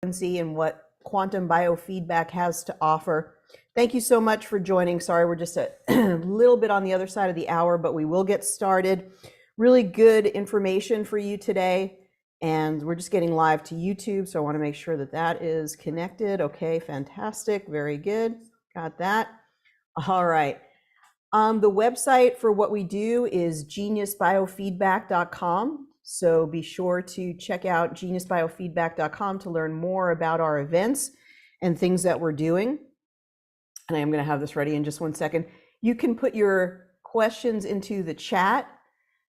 and what quantum biofeedback has to offer. Thank you so much for joining. Sorry, we're just a little bit on the other side of the hour, but we will get started. Really good information for you today. And we're just getting live to YouTube, so I want to make sure that that is connected. Okay, fantastic. Very good. Got that. All right. The website for what we do is geniusbiofeedback.com. So be sure to check out geniusbiofeedback.com to learn more about our events and things that we're doing. And I am going to have this ready in just one second. You can put your questions into the chat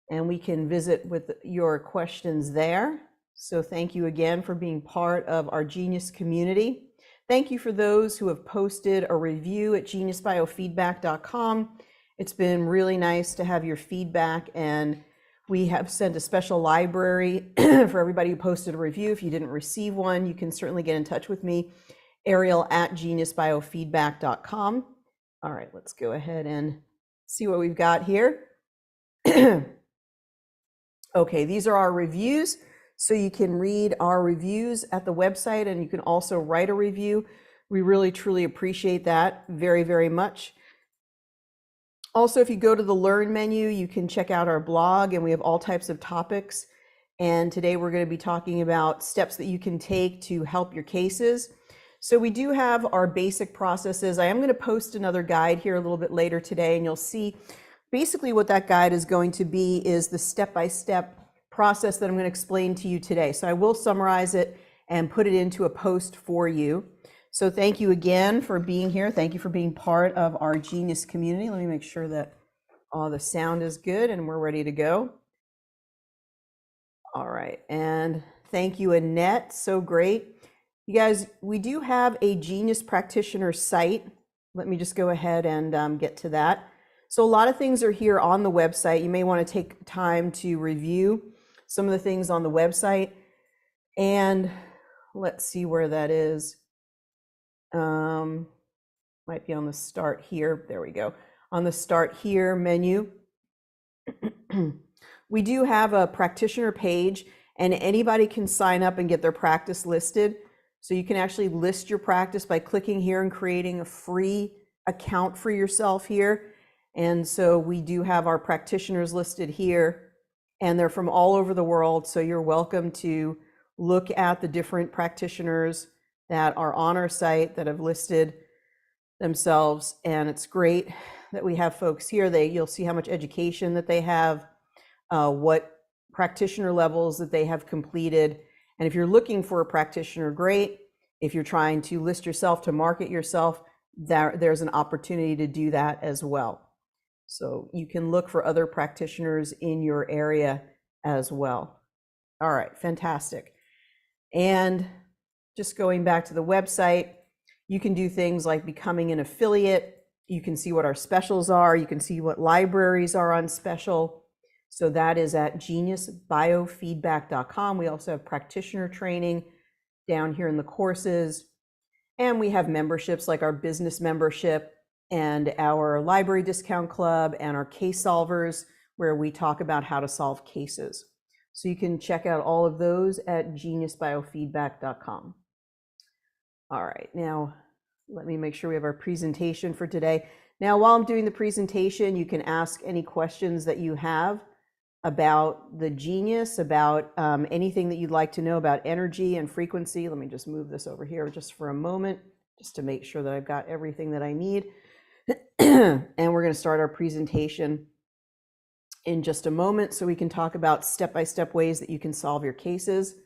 and we can visit with your questions there. So thank you again for being part of our Genius community. Thank you for those who have posted a review at geniusbiofeedback.com. It's been really nice to have your feedback, and we have sent a special library for everybody who posted a review. If you didn't receive one, you can certainly get in touch with me, Ariel at geniusbiofeedback.com. All right, let's go ahead and see what we've got here. Okay, these are our reviews. So you can read our reviews at the website, and you can also write a review. We really, truly appreciate that very, very much. Also, if you go to the Learn menu, you can check out our blog, and we have all types of topics. And today we're going to be talking about steps that you can take to help your cases. So we do have our basic processes. I am going to post another guide here a little bit later today, and you'll see basically what that guide is going to be is the step-by-step process that I'm going to explain to you today. So I will summarize it and put it into a post for you. So thank you again for being here. Thank you for being part of our Genius community. Let me make sure that all the sound is good and we're ready to go. All right, and thank you, Annette. So great. You guys, we do have a Genius practitioner site. Let me just go ahead and get to that. So a lot of things are here on the website. You may want to take time to review some of the things on the website. And let's see where that is. Might be on the start here. There we go. On the start here menu. We do have a practitioner page, and anybody can sign up and get their practice listed. So you can actually list your practice by clicking here and creating a free account for yourself here. And so we do have our practitioners listed here, and they're from all over the world. So you're welcome to look at the different practitioners that are on our site that have listed themselves. And it's great that we have folks here. You'll see how much education that they have, what practitioner levels that they have completed. And if you're looking for a practitioner, great. If you're trying to list yourself to market yourself, there's an opportunity to do that as well. So you can look for other practitioners in your area as well. All right, fantastic. And just going back to the website, you can do things like becoming an affiliate. You can see what our specials are. You can see what libraries are on special. So that is at geniusbiofeedback.com. We also have practitioner training down here in the courses. And we have memberships like our business membership and our library discount club and our case solvers, where we talk about how to solve cases. So you can check out all of those at geniusbiofeedback.com. All right, now let me make sure we have our presentation for today. Now, while I'm doing the presentation, you can ask any questions that you have about the Genius, about anything that you'd like to know about energy and frequency. Let me just move this over here just for a moment, just to make sure that I've got everything that I need. And we're going to start our presentation in just a moment so we can talk about step-by-step ways that you can solve your cases.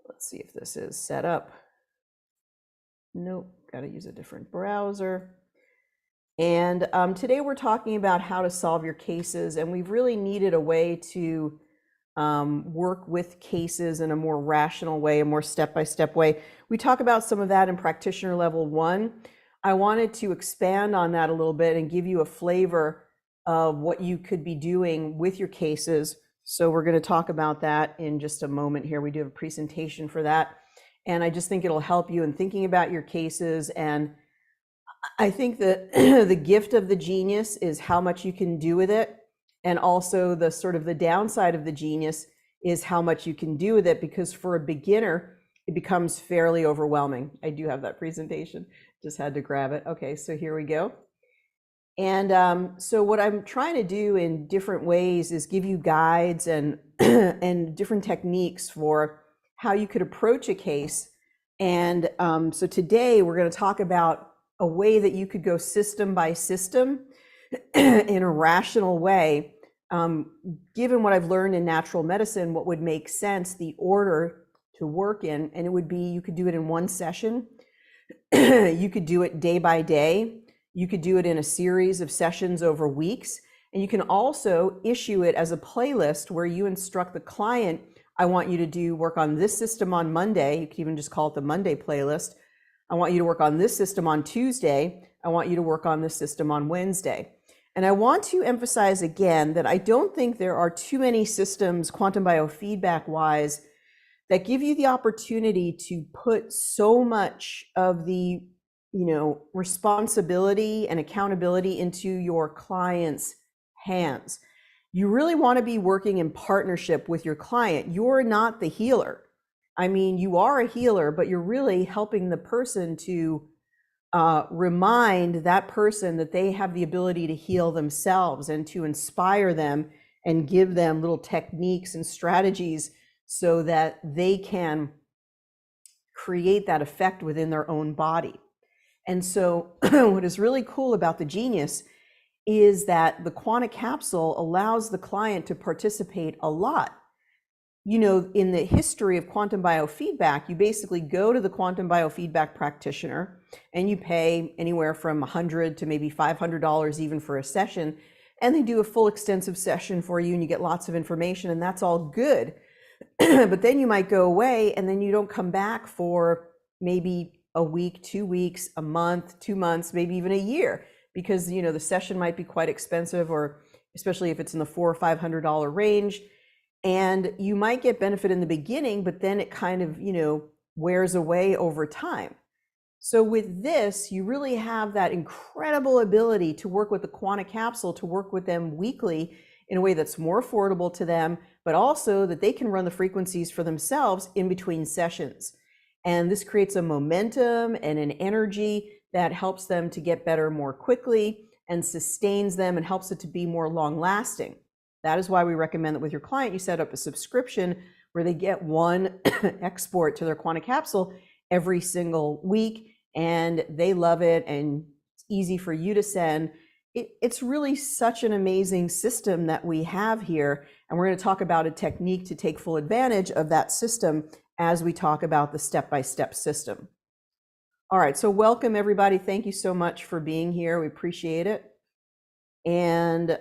Let's see if this is set up. Nope, got to use a different browser. And today we're talking about how to solve your cases, and we've really needed a way to work with cases in a more rational way, a more step-by-step way. We talk about some of that in practitioner level 1. I wanted to expand on that a little bit and give you a flavor of what you could be doing with your cases. So we're going to talk about that in just a moment here. We do have a presentation for that. And I just think it'll help you in thinking about your cases. And I think that the gift of the Genius is how much you can do with it. And also the sort of the downside of the Genius is how much you can do with it, because for a beginner, it becomes fairly overwhelming. I do have that presentation, just had to grab it. Okay, so here we go. And so what I'm trying to do in different ways is give you guides and and different techniques for how you could approach a case. And so today we're going to talk about a way that you could go system by system in a rational way. Given what I've learned in natural medicine, what would make sense, the order to work in, and it would be, you could do it in one session. You could do it day by day. You could do it in a series of sessions over weeks. And you can also issue it as a playlist where you instruct the client, I want you to do work on this system on Monday. You can even just call it the Monday playlist. I want you to work on this system on Tuesday. I want you to work on this system on Wednesday. And I want to emphasize again that I don't think there are too many systems, quantum biofeedback wise, that give you the opportunity to put so much of the responsibility and accountability into your client's hands. You really want to be working in partnership with your client. You're not the healer. I mean, you are a healer, but you're really helping the person to remind that person that they have the ability to heal themselves, and to inspire them and give them little techniques and strategies so that they can create that effect within their own body. And so what is really cool about the Genius is that the Quanta capsule allows the client to participate a lot. In the history of quantum biofeedback, you basically go to the quantum biofeedback practitioner and you pay anywhere from $100 to maybe $500 even for a session, and they do a full extensive session for you and you get lots of information, and that's all good. But then you might go away and then you don't come back for maybe a week, 2 weeks, a month, 2 months, maybe even a year, because the session might be quite expensive, or especially if it's in the $400 or $500 range. And you might get benefit in the beginning, but then it kind of, wears away over time. So with this, you really have that incredible ability to work with the Quanta capsule, to work with them weekly in a way that's more affordable to them, but also that they can run the frequencies for themselves in between sessions. And this creates a momentum and an energy that helps them to get better more quickly and sustains them and helps it to be more long lasting. That is why we recommend that with your client, you set up a subscription where they get one export to their Quanta capsule every single week, and they love it, and it's easy for you to send. It's really such an amazing system that we have here, and we're going to talk about a technique to take full advantage of that system as we talk about the step-by-step system. All right, so welcome everybody. Thank you so much for being here. We appreciate it. And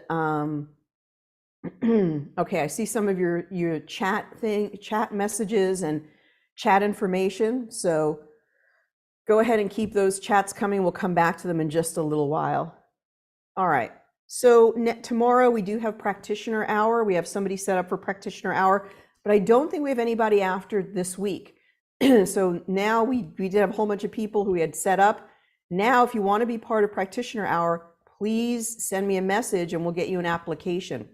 okay, I see some of your chat messages and chat information. So go ahead and keep those chats coming. We'll come back to them in just a little while. All right. So tomorrow we do have practitioner hour. We have somebody set up for practitioner hour, but I don't think we have anybody after this week. So now we did have a whole bunch of people who we had set up. Now, if you want to be part of practitioner hour, please send me a message and we'll get you an application.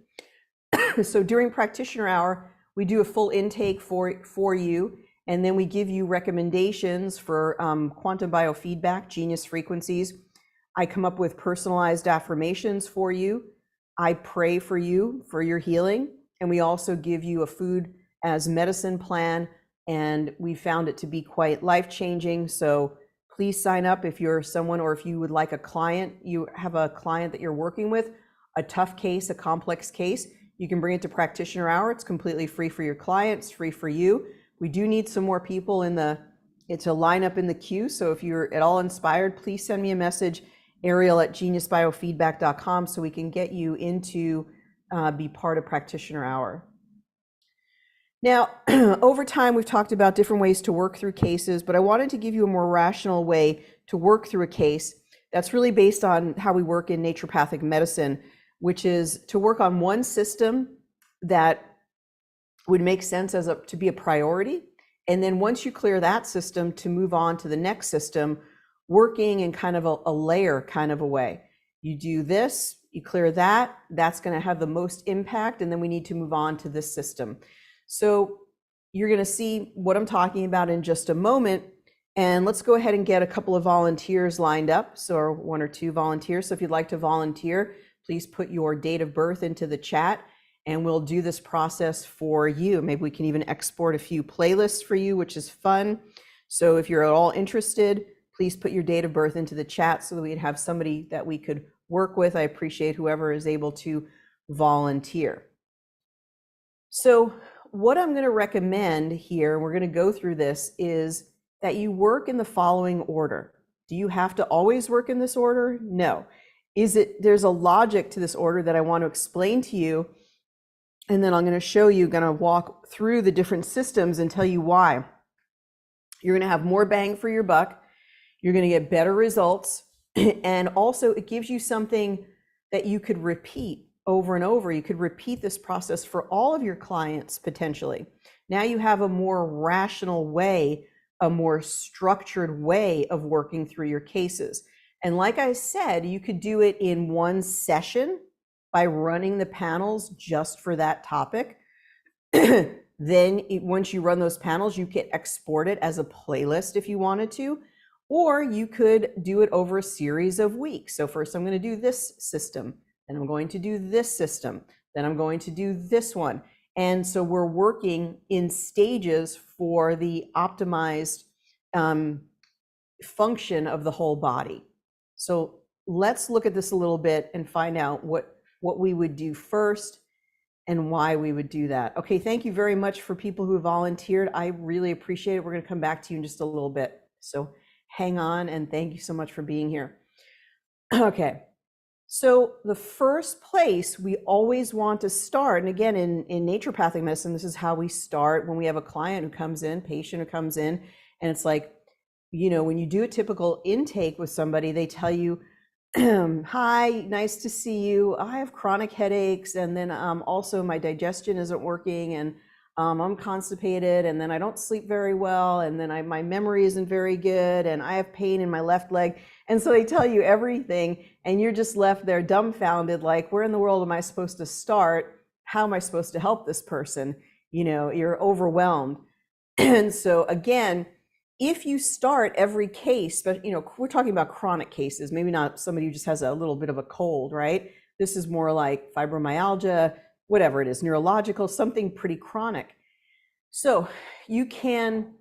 So during practitioner hour, we do a full intake for you, and then we give you recommendations for quantum biofeedback, genius frequencies. I come up with personalized affirmations for you. I pray for you for your healing, and we also give you a food as medicine plan, and we found it to be quite life-changing. So please sign up if you're someone, or if you would like a client, you have a client that you're working with, a tough case, a complex case, you can bring it to practitioner hour. It's completely free for your clients, free for you. We do need some more people to line up in the queue. So if you're at all inspired, please send me a message, Ariel@geniusbiofeedback.com, so we can get you into be part of practitioner hour. Now, over time, we've talked about different ways to work through cases, but I wanted to give you a more rational way to work through a case that's really based on how we work in naturopathic medicine, which is to work on one system that would make sense to be a priority. And then once you clear that system, to move on to the next system, working in kind of a layer kind of a way. You do this, you clear that, that's going to have the most impact, and then we need to move on to this system. So you're going to see what I'm talking about in just a moment. And let's go ahead and get a couple of volunteers lined up. So, or 1 or 2 volunteers. So if you'd like to volunteer, please put your date of birth into the chat and we'll do this process for you. Maybe we can even export a few playlists for you, which is fun. So if you're at all interested, please put your date of birth into the chat so that we'd have somebody that we could work with. I appreciate whoever is able to volunteer. So what I'm going to recommend here, we're going to go through this, is that you work in the following order. Do you have to always work in this order? No. There's a logic to this order that I want to explain to you, and then I'm going to show you, going to walk through the different systems and tell you why. You're going to have more bang for your buck. You're going to get better results. And also it gives you something that you could repeat over and over. You could repeat this process for all of your clients potentially. Now you have a more rational way, a more structured way of working through your cases. And like I said, you could do it in one session by running the panels just for that topic. Then once you run those panels, you can export it as a playlist if you wanted to, or you could do it over a series of weeks. So first I'm going to do this system, then I'm going to do this system, then I'm going to do this one. And so we're working in stages for the optimized function of the whole body. So let's look at this a little bit and find out what we would do first and why we would do that. Okay, thank you very much for people who volunteered. I really appreciate it. We're going to come back to you in just a little bit. So hang on, and thank you so much for being here. Okay, so the first place we always want to start, and again, in naturopathic medicine, this is how we start when we have a client who comes in, patient who comes in, and it's like, you know, when you do a typical intake with somebody, they tell you, hi, nice to see you. I have chronic headaches, and then also my digestion isn't working, and I'm constipated, and then I don't sleep very well, and then my memory isn't very good, and I have pain in my left leg. And so they tell you everything, and you're just left there dumbfounded, like, where in the world am I supposed to start? How am I supposed to help this person? You know, you're overwhelmed. And so again, if you start every case, but you know, we're talking about chronic cases, maybe not somebody who just has a little bit of a cold, right? This is more like fibromyalgia, whatever it is, neurological, something pretty chronic. So you can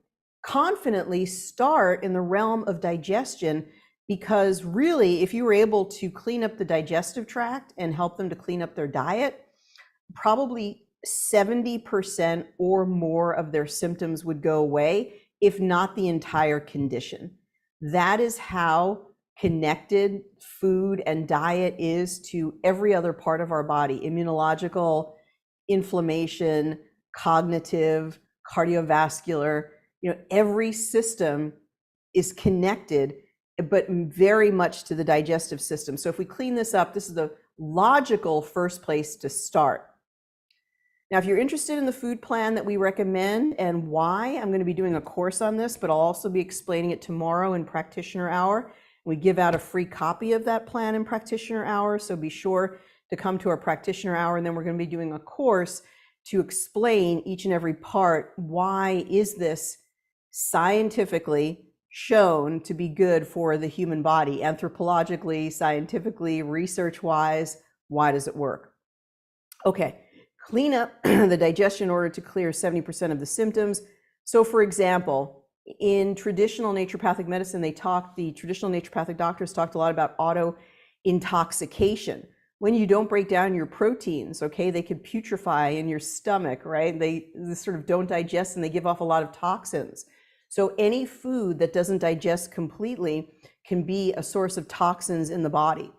confidently start in the realm of digestion, because really, if you were able to clean up the digestive tract and help them to clean up their diet, probably 70% or more of their symptoms would go away, if not the entire condition. That is how connected food and diet is to every other part of our body: immunological, inflammation, cognitive, cardiovascular. You know, every system is connected, but very much to the digestive system. So if we clean this up, this is the logical first place to start. Now, if you're interested in the food plan that we recommend and why, I'm going to be doing a course on this, but I'll also be explaining it tomorrow in Practitioner Hour. We give out a free copy of that plan in Practitioner Hour, so be sure to come to our Practitioner Hour, and then we're going to be doing a course to explain each and every part. Why is this scientifically shown to be good for the human body? Anthropologically, scientifically, research-wise, why does it work? Okay. Clean up the digestion in order to clear 70% of the symptoms. So for example, in traditional naturopathic medicine, the traditional naturopathic doctors talked a lot about auto intoxication. When you don't break down your proteins, okay, they could putrefy in your stomach, right? They sort of don't digest and they give off a lot of toxins. So any food that doesn't digest completely can be a source of toxins in the body.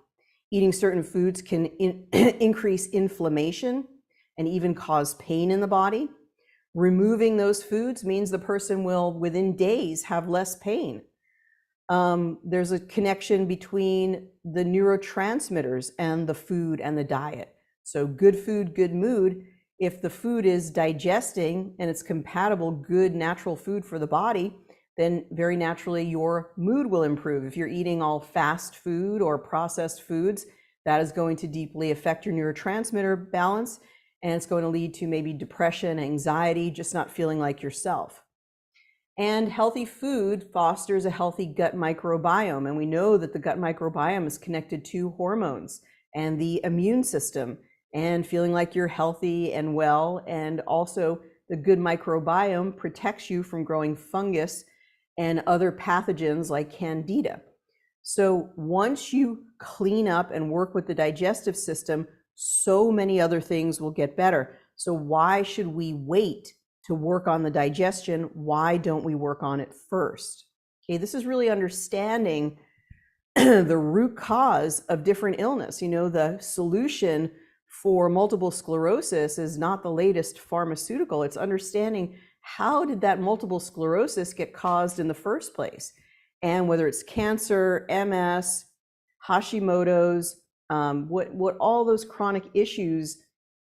Eating certain foods can increase inflammation and even cause pain in the body. Removing those foods means the person will, within days, have less pain. There's a connection between the neurotransmitters and the food and the diet. So good food, good mood. If the food is digesting and it's compatible, good natural food for the body, then very naturally your mood will improve. If you're eating all fast food or processed foods, that is going to deeply affect your neurotransmitter balance. and it's going to lead to maybe depression, anxiety, just not feeling like yourself. And healthy food fosters a healthy gut microbiome, and we know that the gut microbiome is connected to hormones and the immune system and feeling like you're healthy and well, and also the good microbiome protects you from growing fungus and other pathogens like candida. So once you clean up and work with the digestive system, so many other things will get better. So why should we wait to work on the digestion? Why don't we work on it first? Okay, this is really understanding the root cause of different illness. You know, the solution for multiple sclerosis is not the latest pharmaceutical. It's understanding how did that multiple sclerosis get caused in the first place? And whether it's cancer, MS, Hashimoto's, what all those chronic issues,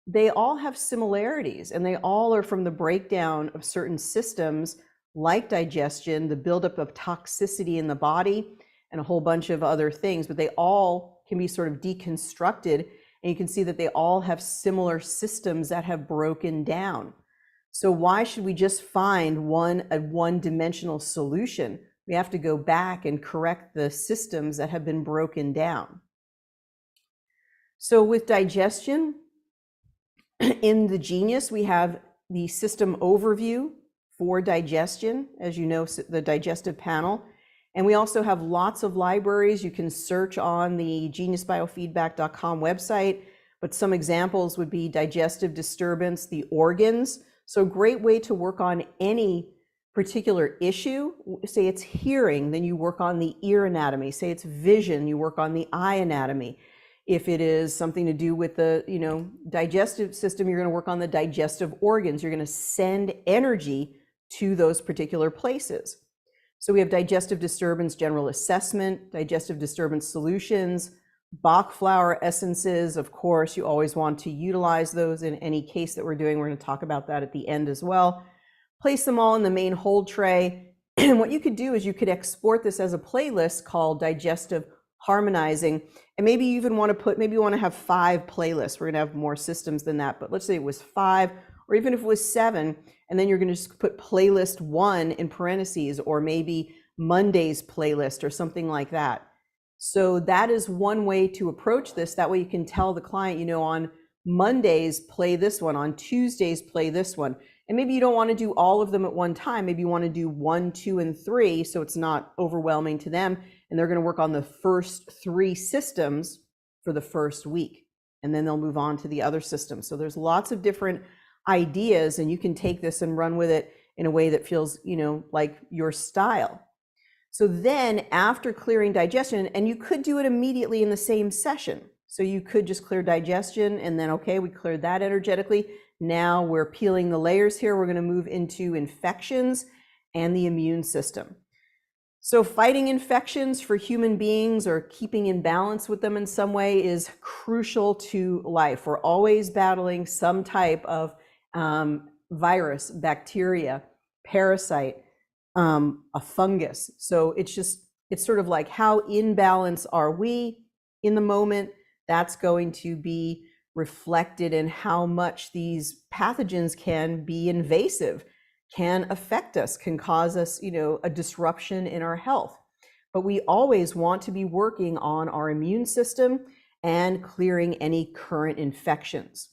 they all have similarities, and they all are from the breakdown of certain systems like digestion, the buildup of toxicity in the body, and a whole bunch of other things, but they all can be sort of deconstructed, and you can see that they all have similar systems that have broken down. So why should we just find a one-dimensional solution? We have to go back and correct the systems that have been broken down. So with digestion, in the Genius, we have the system overview for digestion, as you know, the digestive panel. And we also have lots of libraries. You can search on the geniusbiofeedback.com website, but some examples would be digestive disturbance, the organs. So great way to work on any particular issue. Say it's hearing, then you work on the ear anatomy. Say it's vision, you work on the eye anatomy. If it is something to do with the, digestive system, you're going to work on the digestive organs. You're going to send energy to those particular places. So we have digestive disturbance general assessment, digestive disturbance solutions, Bach flower essences. Of course, you always want to utilize those in any case that we're doing. We're going to talk about that at the end as well. Place them all in the main hold tray. And what you could do is you could export this as a playlist called Digestive Harmonizing. And maybe you even want to maybe you want to have 5 playlists. We're going to have more systems than that, but let's say it was 5, or even if it was 7, and then you're going to just put playlist 1 in parentheses, or maybe Monday's playlist or something like that. So that is one way to approach this. That way you can tell the client, on Mondays, play this one, on Tuesdays, play this one. And maybe you don't want to do all of them at one time. Maybe you want to do 1, 2, and 3, so it's not overwhelming to them. And they're going to work on the first 3 systems for the first week, and then they'll move on to the other systems. So there's lots of different ideas, and you can take this and run with it in a way that feels, like your style. So then after clearing digestion, and you could do it immediately in the same session. So you could just clear digestion, and then, okay, we cleared that energetically. Now we're peeling the layers here. We're going to move into infections and the immune system. So fighting infections for human beings, or keeping in balance with them in some way, is crucial to life. We're always battling some type of virus, bacteria, parasite, a fungus. So it's sort of like, how in balance are we in the moment? That's going to be reflected in how much these pathogens can be invasive, can affect us, can cause us, a disruption in our health. But we always want to be working on our immune system and clearing any current infections.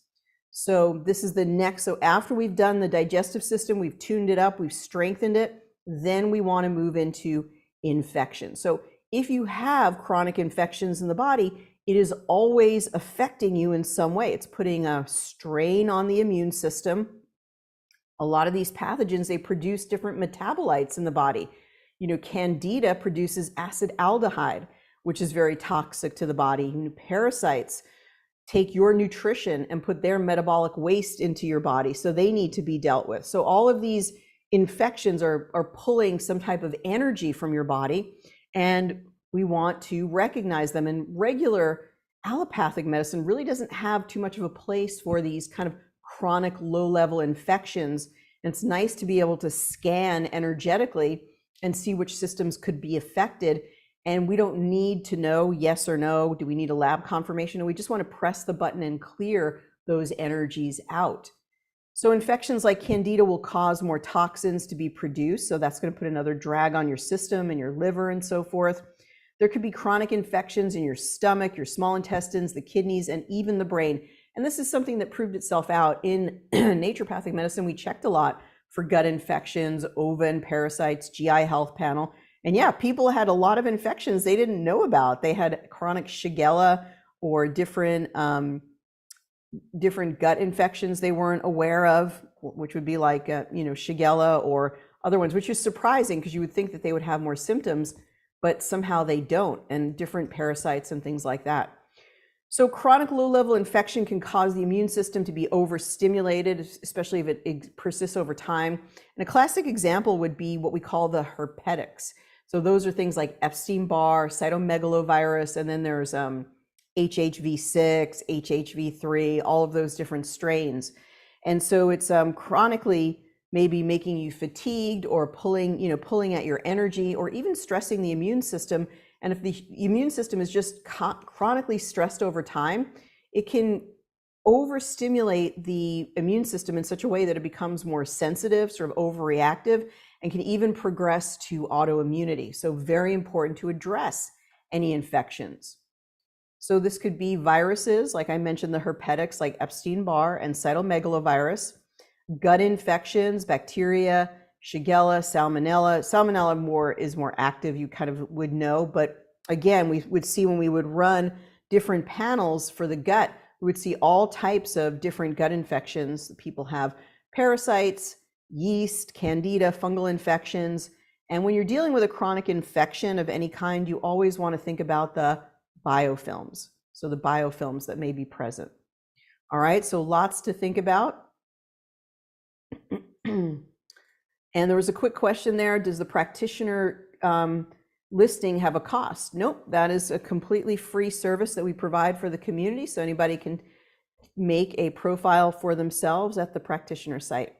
So this is the next. So after we've done the digestive system, we've tuned it up, we've strengthened it, then we want to move into infection. So if you have chronic infections in the body, it is always affecting you in some way. It's putting a strain on the immune system. A lot of these pathogens, they produce different metabolites in the body. Candida produces acetaldehyde, which is very toxic to the body. Parasites take your nutrition and put their metabolic waste into your body, so they need to be dealt with. So all of these infections are pulling some type of energy from your body, and we want to recognize them. And regular allopathic medicine really doesn't have too much of a place for these kind of chronic low-level infections. And it's nice to be able to scan energetically and see which systems could be affected. And we don't need to know yes or no. Do we need a lab confirmation? No, we just want to press the button and clear those energies out. So infections like Candida will cause more toxins to be produced. So that's going to put another drag on your system and your liver and so forth. There could be chronic infections in your stomach, your small intestines, the kidneys, and even the brain. And this is something that proved itself out in naturopathic medicine. We checked a lot for gut infections, ova and parasites, GI health panel. And yeah, people had a lot of infections they didn't know about. They had chronic Shigella or different gut infections they weren't aware of, which would be like, Shigella or other ones, which is surprising because you would think that they would have more symptoms, but somehow they don't, and different parasites and things like that. So chronic low-level infection can cause the immune system to be overstimulated, especially if it persists over time. And a classic example would be what we call the herpetics. So those are things like Epstein-Barr, cytomegalovirus, and then there's HHV6, HHV3, all of those different strains. And so it's chronically maybe making you fatigued or pulling at your energy or even stressing the immune system. And if the immune system is just chronically stressed over time, it can overstimulate the immune system in such a way that it becomes more sensitive, sort of overreactive, and can even progress to autoimmunity. So very important to address any infections. So this could be viruses, like I mentioned, the herpetics like Epstein-Barr and cytomegalovirus, gut infections, bacteria, Shigella, Salmonella. Salmonella is more active, you kind of would know, but again, we would see when we would run different panels for the gut, we would see all types of different gut infections. People have parasites, yeast, candida, fungal infections. And when you're dealing with a chronic infection of any kind, you always want to think about the biofilms. So the biofilms that may be present. All right, so lots to think about. And there was a quick question there. Does the practitioner listing have a cost? Nope, that is a completely free service that we provide for the community. So anybody can make a profile for themselves at the practitioner site.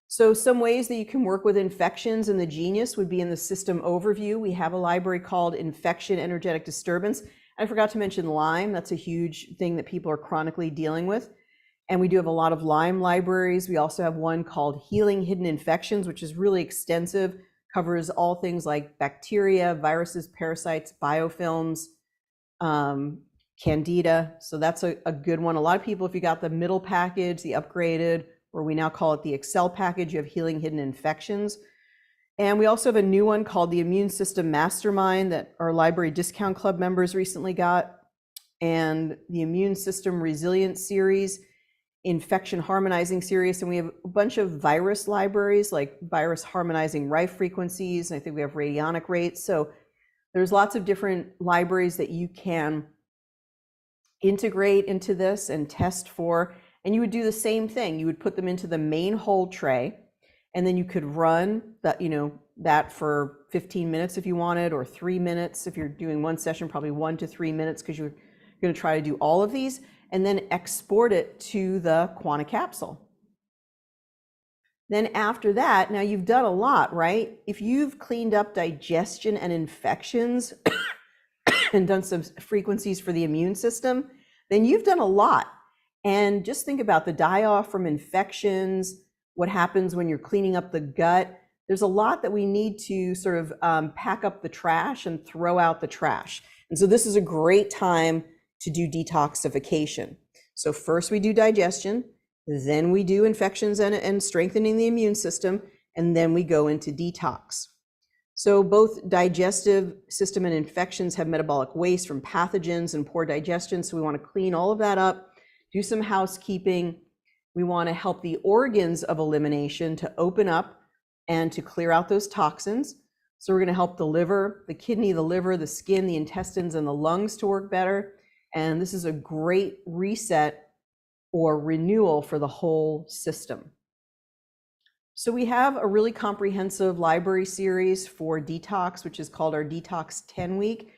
So some ways that you can work with infections in the Genius would be in the system overview. We have a library called Infection Energetic Disturbance. I forgot to mention Lyme. That's a huge thing that people are chronically dealing with. And we do have a lot of Lyme libraries. We also have one called Healing Hidden Infections, which is really extensive, covers all things like bacteria, viruses, parasites, biofilms, candida. So that's a good one. A lot of people, if you got the middle package, the upgraded, or we now call it the Excel package, you have Healing Hidden Infections. And we also have a new one called the Immune System Mastermind that our Library Discount Club members recently got, and the Immune System Resilience Series, Infection Harmonizing Series, and we have a bunch of virus libraries like virus harmonizing rife frequencies, and I think we have radionic rates. So there's lots of different libraries that you can integrate into this and test for, and you would do the same thing. You would put them into the main hold tray, and then you could run that, that for 15 minutes if you wanted, or 3 minutes if you're doing one session, probably 1 to 3 minutes, because you're going to try to do all of these, and then export it to the Quanta capsule. Then after that, now you've done a lot, right? If you've cleaned up digestion and infections and done some frequencies for the immune system, then you've done a lot. And just think about the die-off from infections, what happens when you're cleaning up the gut. There's a lot that we need to sort of pack up the trash and throw out the trash. And so this is a great time to do detoxification. So first we do digestion, then we do infections and strengthening the immune system, and then we go into detox. So both digestive system and infections have metabolic waste from pathogens and poor digestion. So we want to clean all of that up, do some housekeeping. We want to help the organs of elimination to open up and to clear out those toxins. So we're going to help the liver, the kidney, the liver, the skin, the intestines, and the lungs to work better. And this is a great reset or renewal for the whole system. So we have a really comprehensive library series for detox, which is called our Detox 10 Week,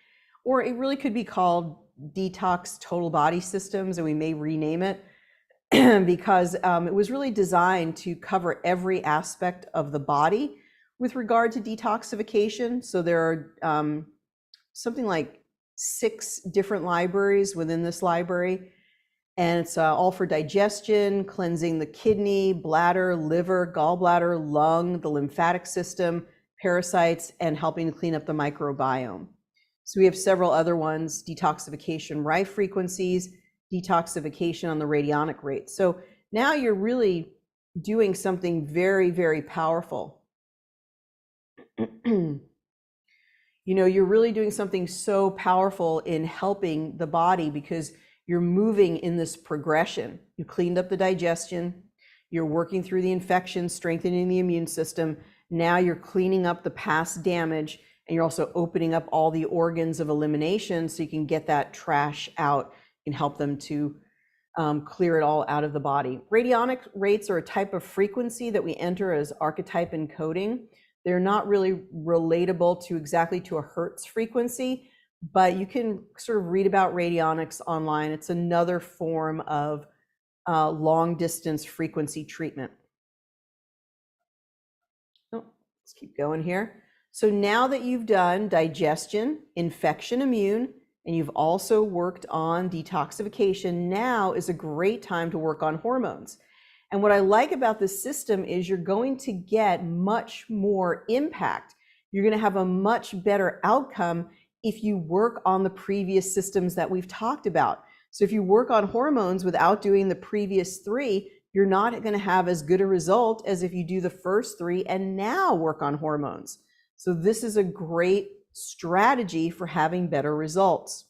or it really could be called Detox Total Body Systems, and we may rename it because it was really designed to cover every aspect of the body with regard to detoxification. So there are something like 6 different libraries within this library. And it's all for digestion, cleansing the kidney, bladder, liver, gallbladder, lung, the lymphatic system, parasites, and helping to clean up the microbiome. So we have several other ones: detoxification rife frequencies, detoxification on the radionic rate. So now you're really doing something very, very powerful. You're really doing something so powerful in helping the body, because you're moving in this progression. You cleaned up the digestion, you're working through the infection, strengthening the immune system. Now you're cleaning up the past damage, and you're also opening up all the organs of elimination so you can get that trash out and help them to clear it all out of the body. Radionic rates are a type of frequency that we enter as archetype encoding. They're not really relatable to a Hertz frequency, but you can sort of read about radionics online. It's another form of long distance frequency treatment. Oh, let's keep going here. So now that you've done digestion, infection, immune, and you've also worked on detoxification, now is a great time to work on hormones. And what I like about this system is you're going to get much more impact. You're going to have a much better outcome if you work on the previous systems that we've talked about. So if you work on hormones without doing the previous three, you're not going to have as good a result as if you do the first three and now work on hormones. So this is a great strategy for having better results.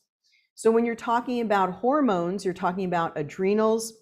So when you're talking about hormones, you're talking about adrenals,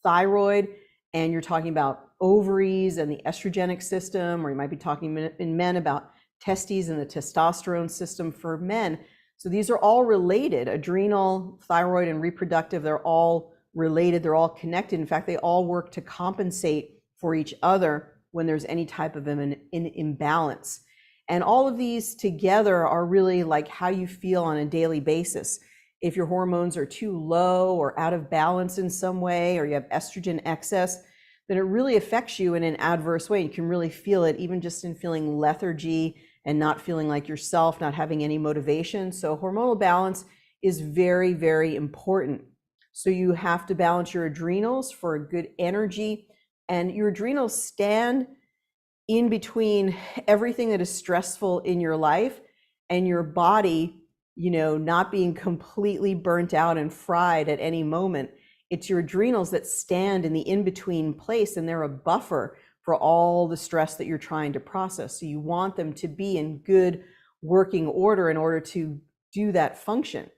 thyroid, and you're talking about ovaries and the estrogenic system, or you might be talking in men about testes and the testosterone system for men. So these are all related. Adrenal, thyroid, and reproductive, they're all related. They're all connected. In fact, they all work to compensate for each other when there's any type of an imbalance. And all of these together are really like how you feel on a daily basis. If your hormones are too low or out of balance in some way, or you have estrogen excess, then it really affects you in an adverse way. You can really feel it even just in feeling lethargy and not feeling like yourself, not having any motivation. So hormonal balance is very, very important. So you have to balance your adrenals for a good energy, and your adrenals stand in between everything that is stressful in your life and your body, not being completely burnt out and fried at any moment. It's your adrenals that stand in the in-between place, and they're a buffer for all the stress that you're trying to process. So you want them to be in good working order in order to do that function.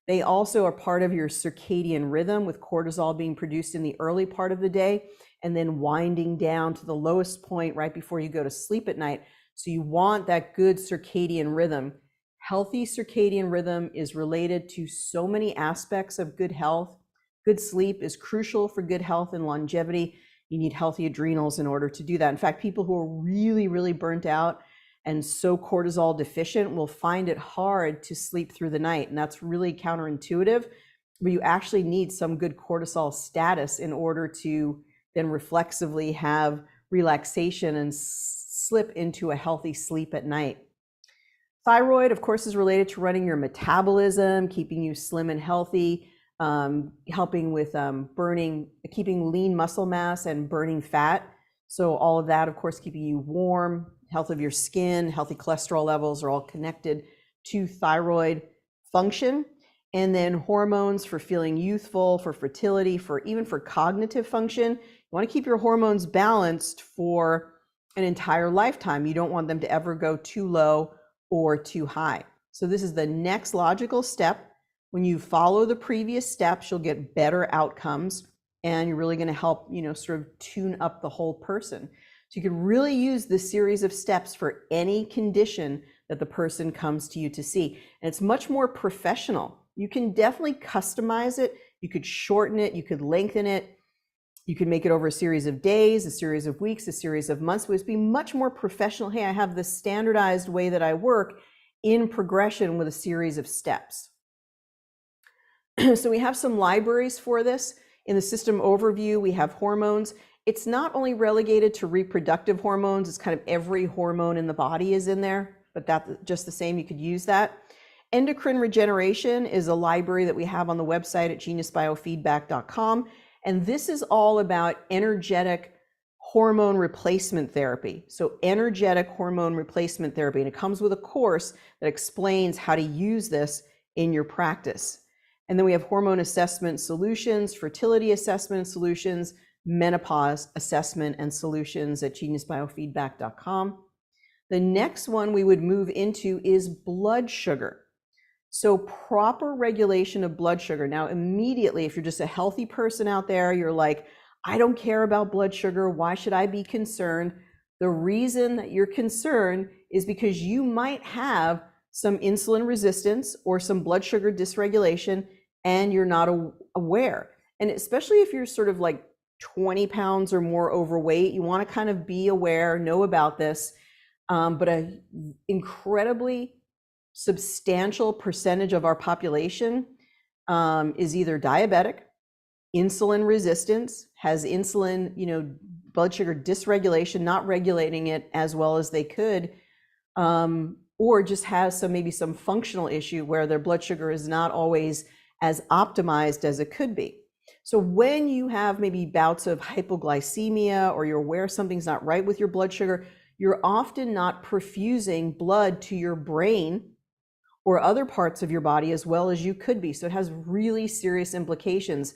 They also are part of your circadian rhythm, with cortisol being produced in the early part of the day and then winding down to the lowest point right before you go to sleep at night. So you want that good circadian rhythm. Healthy circadian rhythm is related to so many aspects of good health. Good sleep is crucial for good health and longevity. You need healthy adrenals in order to do that. In fact, people who are really, really burnt out and so cortisol deficient will find it hard to sleep through the night. And that's really counterintuitive, but you actually need some good cortisol status in order to then reflexively have relaxation and slip into a healthy sleep at night. Thyroid, of course, is related to running your metabolism, keeping you slim and healthy, helping with keeping lean muscle mass and burning fat. So all of that, of course, keeping you warm, health of your skin, healthy cholesterol levels are all connected to thyroid function. And then hormones for feeling youthful, for fertility, even for cognitive function. You want to keep your hormones balanced for an entire lifetime. You don't want them to ever go too low or too high. So this is the next logical step. When you follow the previous steps, you'll get better outcomes, and you're really going to help, sort of tune up the whole person. So you could really use this series of steps for any condition that the person comes to you to see. And it's much more professional. You can definitely customize it. You could shorten it. You could lengthen it. You can make it over a series of days, a series of weeks, a series of months. It would be much more professional. Hey, I have this standardized way that I work in progression with a series of steps. So we have some libraries for this. In the system overview, we have hormones. It's not only relegated to reproductive hormones, it's kind of every hormone in the body is in there, but that's just the same, you could use that. Endocrine regeneration is a library that we have on the website at geniusbiofeedback.com. And this is all about energetic hormone replacement therapy. So energetic hormone replacement therapy. And it comes with a course that explains how to use this in your practice. And then we have hormone assessment solutions, fertility assessment solutions, menopause assessment and solutions at geniusbiofeedback.com. The next one we would move into is blood sugar. So proper regulation of blood sugar. Now, immediately, if you're just a healthy person out there, you're like, I don't care about blood sugar. Why should I be concerned? The reason that you're concerned is because you might have some insulin resistance or some blood sugar dysregulation and you're not aware. And especially if you're sort of like 20 pounds or more overweight, you want to kind of be aware, know about this. But an incredibly substantial percentage of our population is either diabetic, insulin resistance, has insulin, blood sugar dysregulation, not regulating it as well as they could, or just has maybe some functional issue where their blood sugar is not always as optimized as it could be. So when you have maybe bouts of hypoglycemia or you're aware something's not right with your blood sugar, you're often not perfusing blood to your brain or other parts of your body as well as you could be. So it has really serious implications.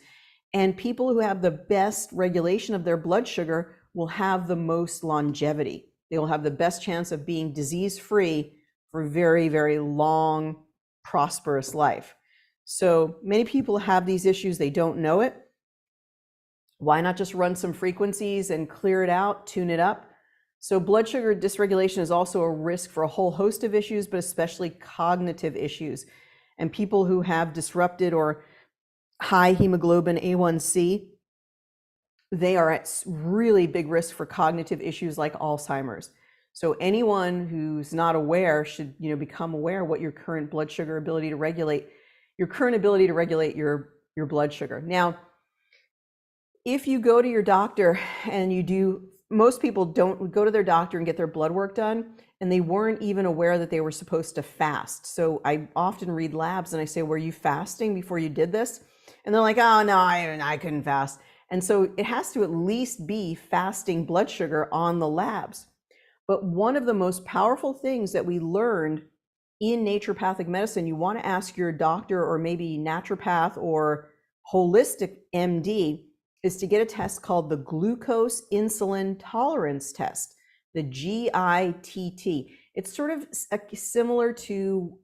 And people who have the best regulation of their blood sugar will have the most longevity. They will have the best chance of being disease-free for very, very long, prosperous life. So many people have these issues, they don't know it. Why not just run some frequencies and clear it out, tune it up? So blood sugar dysregulation is also a risk for a whole host of issues, but especially cognitive issues. And people who have disrupted or high hemoglobin A1C, they are at really big risk for cognitive issues like Alzheimer's. So anyone who's not aware should, become aware what your current blood sugar ability to regulate, your blood sugar. Now, if you go to your doctor and most people don't go to their doctor and get their blood work done, and they weren't even aware that they were supposed to fast. So I often read labs and I say, were you fasting before you did this? And they're like, oh, no, I couldn't fast. And so it has to at least be fasting blood sugar on the labs. But one of the most powerful things that we learned in naturopathic medicine, you want to ask your doctor or maybe naturopath or holistic MD, is to get a test called the glucose insulin tolerance test, the GITT. It's sort of similar to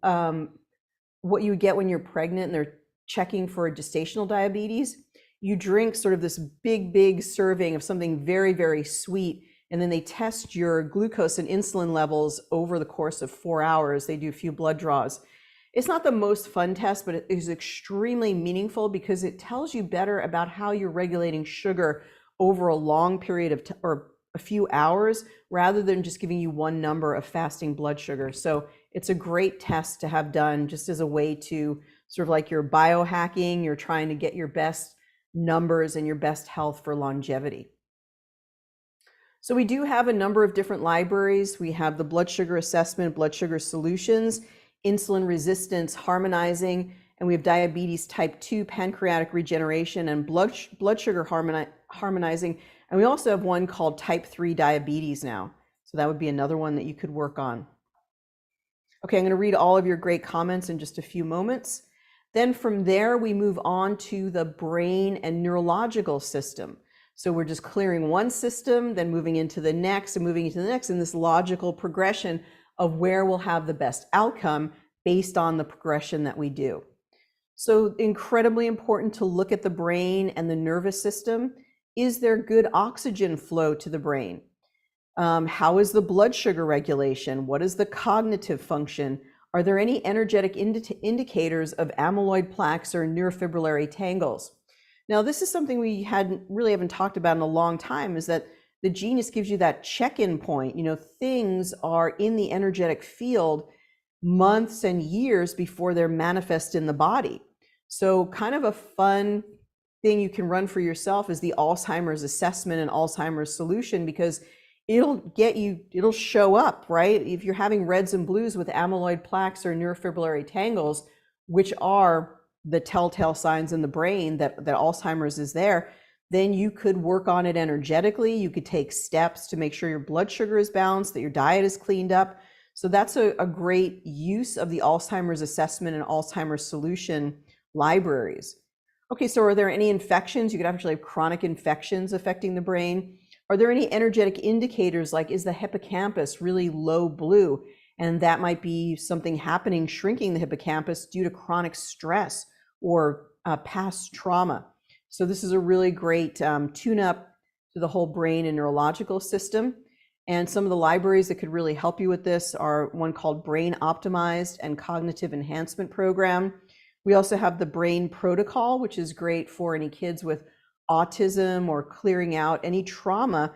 what you get when you're pregnant and they're checking for gestational diabetes. You drink sort of this big serving of something very, very sweet, and then they test your glucose and insulin levels over the course of 4 hours. They do a few blood draws. It's not the most fun test, but it is extremely meaningful because it tells you better about how you're regulating sugar over a long period of or a few hours, rather than just giving you one number of fasting blood sugar. So it's a great test to have done just as a way to sort of like your biohacking, you're trying to get your best numbers and your best health for longevity. So we do have a number of different libraries. We have the blood sugar assessment, blood sugar solutions, insulin resistance harmonizing, and we have diabetes type 2, pancreatic regeneration, and blood sugar harmonizing. And we also have one called type 3 diabetes now. So that would be another one that you could work on. Okay, I'm going to read all of your great comments in just a few moments. Then from there, we move on to the brain and neurological system. So we're just clearing one system, then moving into the next and moving into the next in this logical progression of where we'll have the best outcome based on the progression that we do. So incredibly important to look at the brain and the nervous system. Is there good oxygen flow to the brain? How is the blood sugar regulation? What is the cognitive function? Are there any energetic indicators of amyloid plaques or neurofibrillary tangles? Now, this is something we haven't talked about in a long time, is that the Genius gives you that check-in point. Things are in the energetic field months and years before they're manifest in the body. So kind of a fun thing you can run for yourself is the Alzheimer's assessment and Alzheimer's solution, because it'll show up, right? If you're having reds and blues with amyloid plaques or neurofibrillary tangles, which are the telltale signs in the brain that Alzheimer's is there, then you could work on it energetically. You could take steps to make sure your blood sugar is balanced, that your diet is cleaned up. So that's a great use of the Alzheimer's assessment and Alzheimer's solution libraries. Okay, so are there any infections? You could actually have chronic infections affecting the brain. Are there any energetic indicators, like is the hippocampus really low blue? And that might be something happening, shrinking the hippocampus due to chronic stress or past trauma. So this is a really great tune-up to the whole brain and neurological system. And some of the libraries that could really help you with this are one called Brain Optimized and Cognitive Enhancement Program. We also have the Brain Protocol, which is great for any kids with autism or clearing out any trauma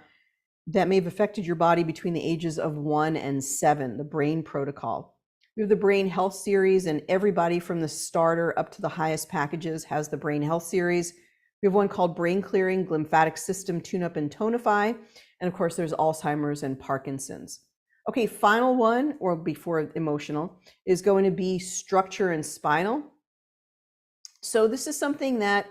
that may have affected your body between the ages of 1 and 7, the Brain Protocol. We have the Brain Health Series, and everybody from the starter up to the highest packages has the Brain Health Series. We have one called Brain Clearing, Lymphatic System Tune-Up and Tonify. And of course, there's Alzheimer's and Parkinson's. Okay, final one, or before emotional, is going to be structure and spinal. So this is something that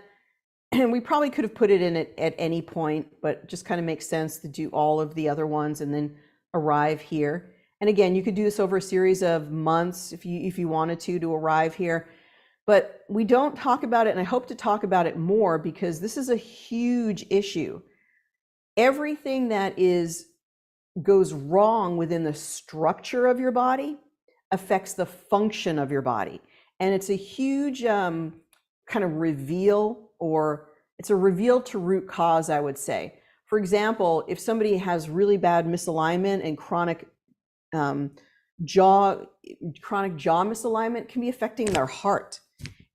we probably could have put it in at any point, but it just kind of makes sense to do all of the other ones and then arrive here. And again, you could do this over a series of months if you wanted to arrive here. But we don't talk about it, and I hope to talk about it more because this is a huge issue. Everything that goes wrong within the structure of your body affects the function of your body. And it's a huge kind of reveal, or it's a reveal to root cause, I would say. For example, if somebody has really bad misalignment and chronic jaw misalignment, can be affecting their heart.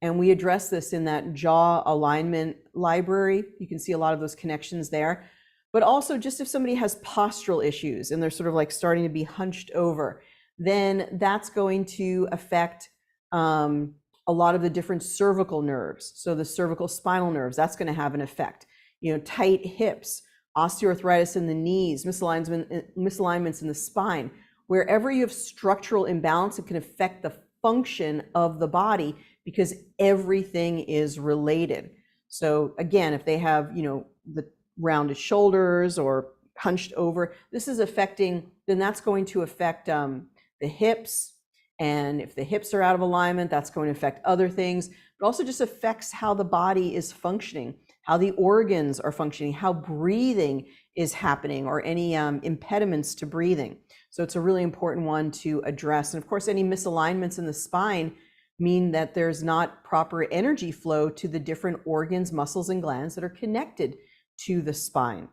And we address this in that jaw alignment library. You can see a lot of those connections there. But also just if somebody has postural issues and they're sort of like starting to be hunched over, then that's going to affect a lot of the different cervical nerves. So the cervical spinal nerves, that's going to have an effect. You know, tight hips, osteoarthritis in the knees, misalignments in the spine. Wherever you have structural imbalance, it can affect the function of the body because everything is related. So again, if they have, you know, the rounded shoulders or hunched over, this is affecting, then that's going to affect the hips. And if the hips are out of alignment, that's going to affect other things. It also just affects how the body is functioning, how the organs are functioning, how breathing is happening, or any impediments to breathing. So it's a really important one to address. And of course, any misalignments in the spine mean that there's not proper energy flow to the different organs, muscles, and glands that are connected to the spine.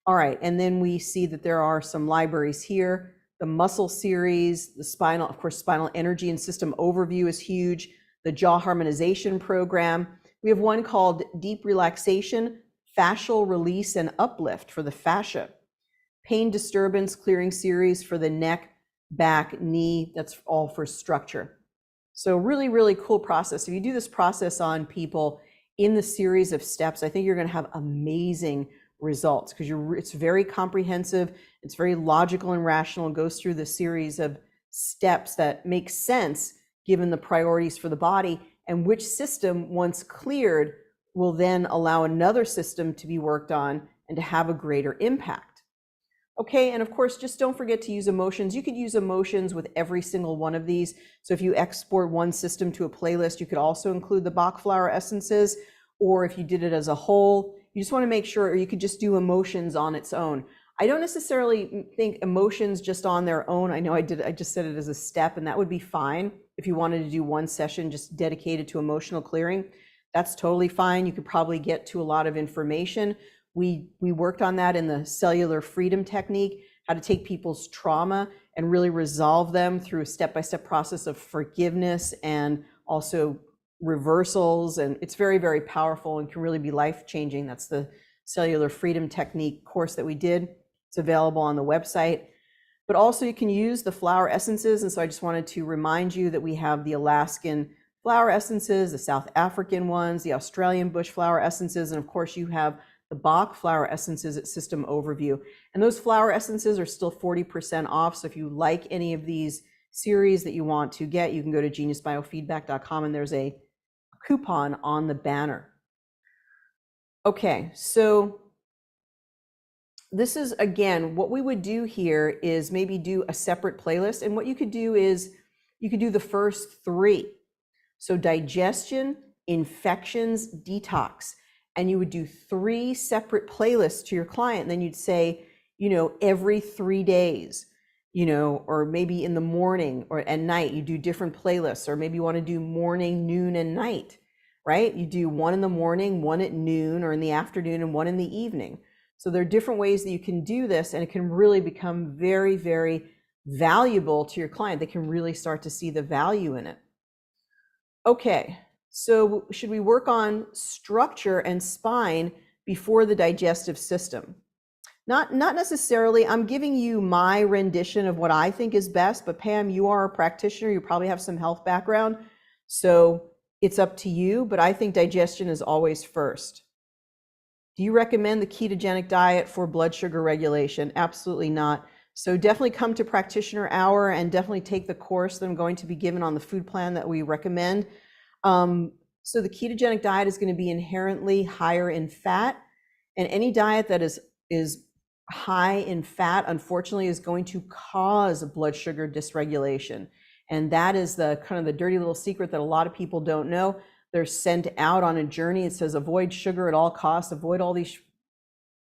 All right, and then we see that there are some libraries here. The muscle series, the spinal, of course, spinal energy and system overview is huge. The jaw harmonization program. We have one called deep relaxation, fascial release and uplift for the fascia. Pain disturbance clearing series for the neck, back, knee. That's all for structure. So really, really cool process. If you do this process on people in the series of steps, I think you're going to have amazing results because it's very comprehensive, it's very logical and rational, and goes through the series of steps that make sense given the priorities for the body, and which system, once cleared, will then allow another system to be worked on and to have a greater impact. Okay, and of course, just don't forget to use emotions. You could use emotions with every single one of these. So if you export one system to a playlist, you could also include the Bach flower essences, or if you did it as a whole, you just want to make sure, or you could just do emotions on its own. I don't necessarily think emotions just on their own. I know I just said it as a step, and that would be fine. If you wanted to do one session just dedicated to emotional clearing, that's totally fine. You could probably get to a lot of information. We worked on that in the cellular freedom technique, how to take people's trauma and really resolve them through a step-by-step process of forgiveness and also reversals. And it's very, very powerful and can really be life-changing. That's the cellular freedom technique course that we did. It's available on the website. But also you can use the flower essences. And so I just wanted to remind you that we have the Alaskan flower essences, the South African ones, the Australian bush flower essences, and of course you have the Bach flower essences at System Overview. And those flower essences are still 40% off. So if you like any of these series that you want to get, you can go to geniusbiofeedback.com and there's a coupon on the banner. Okay, so this is, again, what we would do here is maybe do a separate playlist. And what you could do is you could do the first 3. So digestion, infections, detox. And you would do 3 separate playlists to your client. And then you'd say, every 3 days, or maybe in the morning or at night, you do different playlists, or maybe you want to do morning, noon, and night, right? You do one in the morning, one at noon or in the afternoon, and one in the evening. So there are different ways that you can do this, and it can really become very, very valuable to your client. They can really start to see the value in it. Okay, so should we work on structure and spine before the digestive system? Not necessarily. I'm giving you my rendition of what I think is best, but Pam, you are a practitioner. You probably have some health background, so it's up to you, but I think digestion is always first. Do you recommend the ketogenic diet for blood sugar regulation? Absolutely not. So definitely come to Practitioner Hour and definitely take the course that I'm going to be given on the food plan that we recommend. So the ketogenic diet is going to be inherently higher in fat, and any diet that is high in fat, unfortunately, is going to cause blood sugar dysregulation. And that is the kind of the dirty little secret that a lot of people don't know. They're sent out on a journey. It says avoid sugar at all costs, avoid all these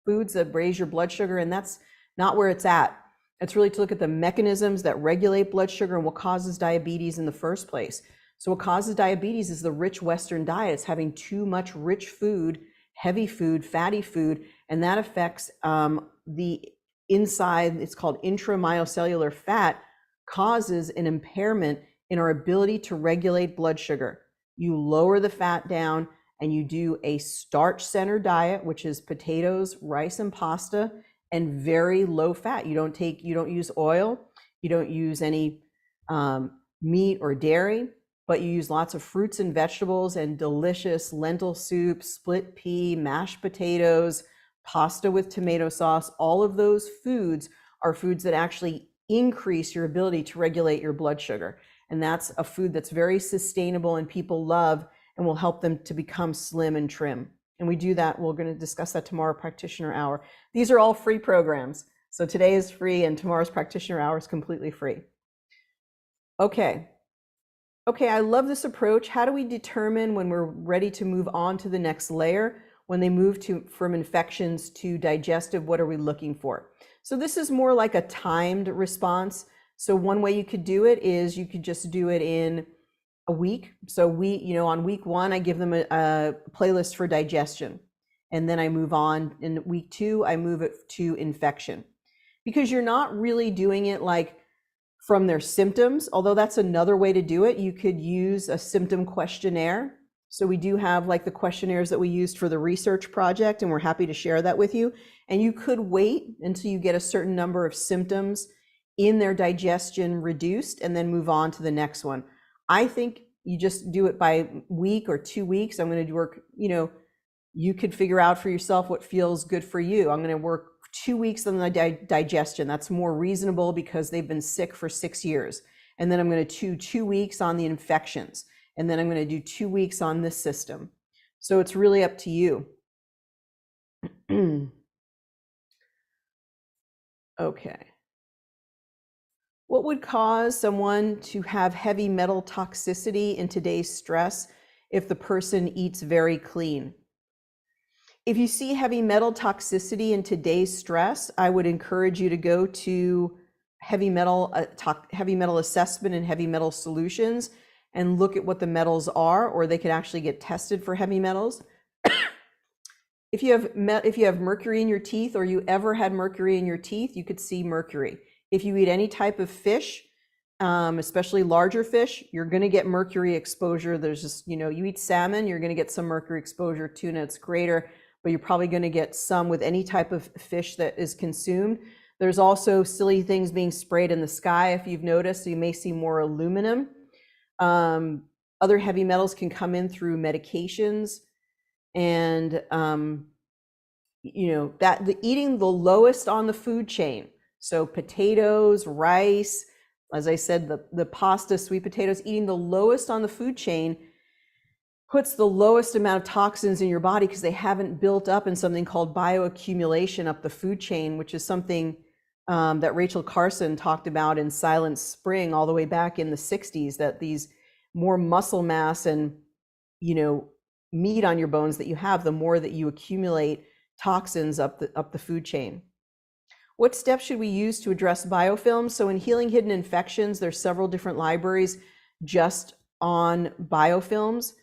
foods that raise your blood sugar, and that's not where it's at. It's really to look at the mechanisms that regulate blood sugar and what causes diabetes in the first place. So what causes diabetes is the rich Western diet. It's having too much rich food, heavy food, fatty food, and that affects the inside. It's called intramyocellular fat, causes an impairment in our ability to regulate blood sugar. You lower the fat down and you do a starch-centered diet, which is potatoes, rice, and pasta, and very low fat. You don't use oil, you don't use any meat or dairy, but you use lots of fruits and vegetables and delicious lentil soup, split pea, mashed potatoes, pasta with tomato sauce. All of those foods are foods that actually increase your ability to regulate your blood sugar. And that's a food that's very sustainable and people love and will help them to become slim and trim. And we do that. We're going to discuss that tomorrow, Practitioner Hour. These are all free programs. So today is free and tomorrow's Practitioner Hour is completely free. Okay, I love this approach. How do we determine when we're ready to move on to the next layer? When they move from infections to digestive, what are we looking for? So this is more like a timed response. So one way you could do it is you could just do it in a week. So on week 1, I give them a playlist for digestion. And then I move on. In week 2, I move it to infection. Because you're not really doing it like from their symptoms, although that's another way to do it. You could use a symptom questionnaire. So we do have like the questionnaires that we used for the research project, and we're happy to share that with you. And you could wait until you get a certain number of symptoms in their digestion reduced and then move on to the next one. I think you just do it by week or 2 weeks. I'm going to work, you could figure out for yourself what feels good for you. I'm going to work 2 weeks on the digestion. That's more reasonable because they've been sick for 6 years. And then I'm going to do 2 weeks on the infections. And then I'm going to do 2 weeks on this system. So it's really up to you. Okay. What would cause someone to have heavy metal toxicity in today's stress if the person eats very clean? If you see heavy metal toxicity in today's stress, I would encourage you to go to heavy metal assessment and heavy metal solutions and look at what the metals are, or they could actually get tested for heavy metals. If you have mercury in your teeth, or you ever had mercury in your teeth, you could see mercury. If you eat any type of fish, especially larger fish, you're going to get mercury exposure. There's just, you eat salmon, you're going to get some mercury exposure. Tuna, it's greater, but you're probably going to get some with any type of fish that is consumed. There's also silly things being sprayed in the sky, if you've noticed. So you may see more aluminum. Other heavy metals can come in through medications, and that eating the lowest on the food chain. So potatoes, rice, as I said, the pasta, sweet potatoes, eating the lowest on the food chain puts the lowest amount of toxins in your body because they haven't built up in something called bioaccumulation up the food chain, which is something that Rachel Carson talked about in Silent Spring all the way back in the 60s, that these more muscle mass and meat on your bones that you have, the more that you accumulate toxins up the food chain. What steps should we use to address biofilms? So in Healing Hidden Infections, there's several different libraries just on biofilms.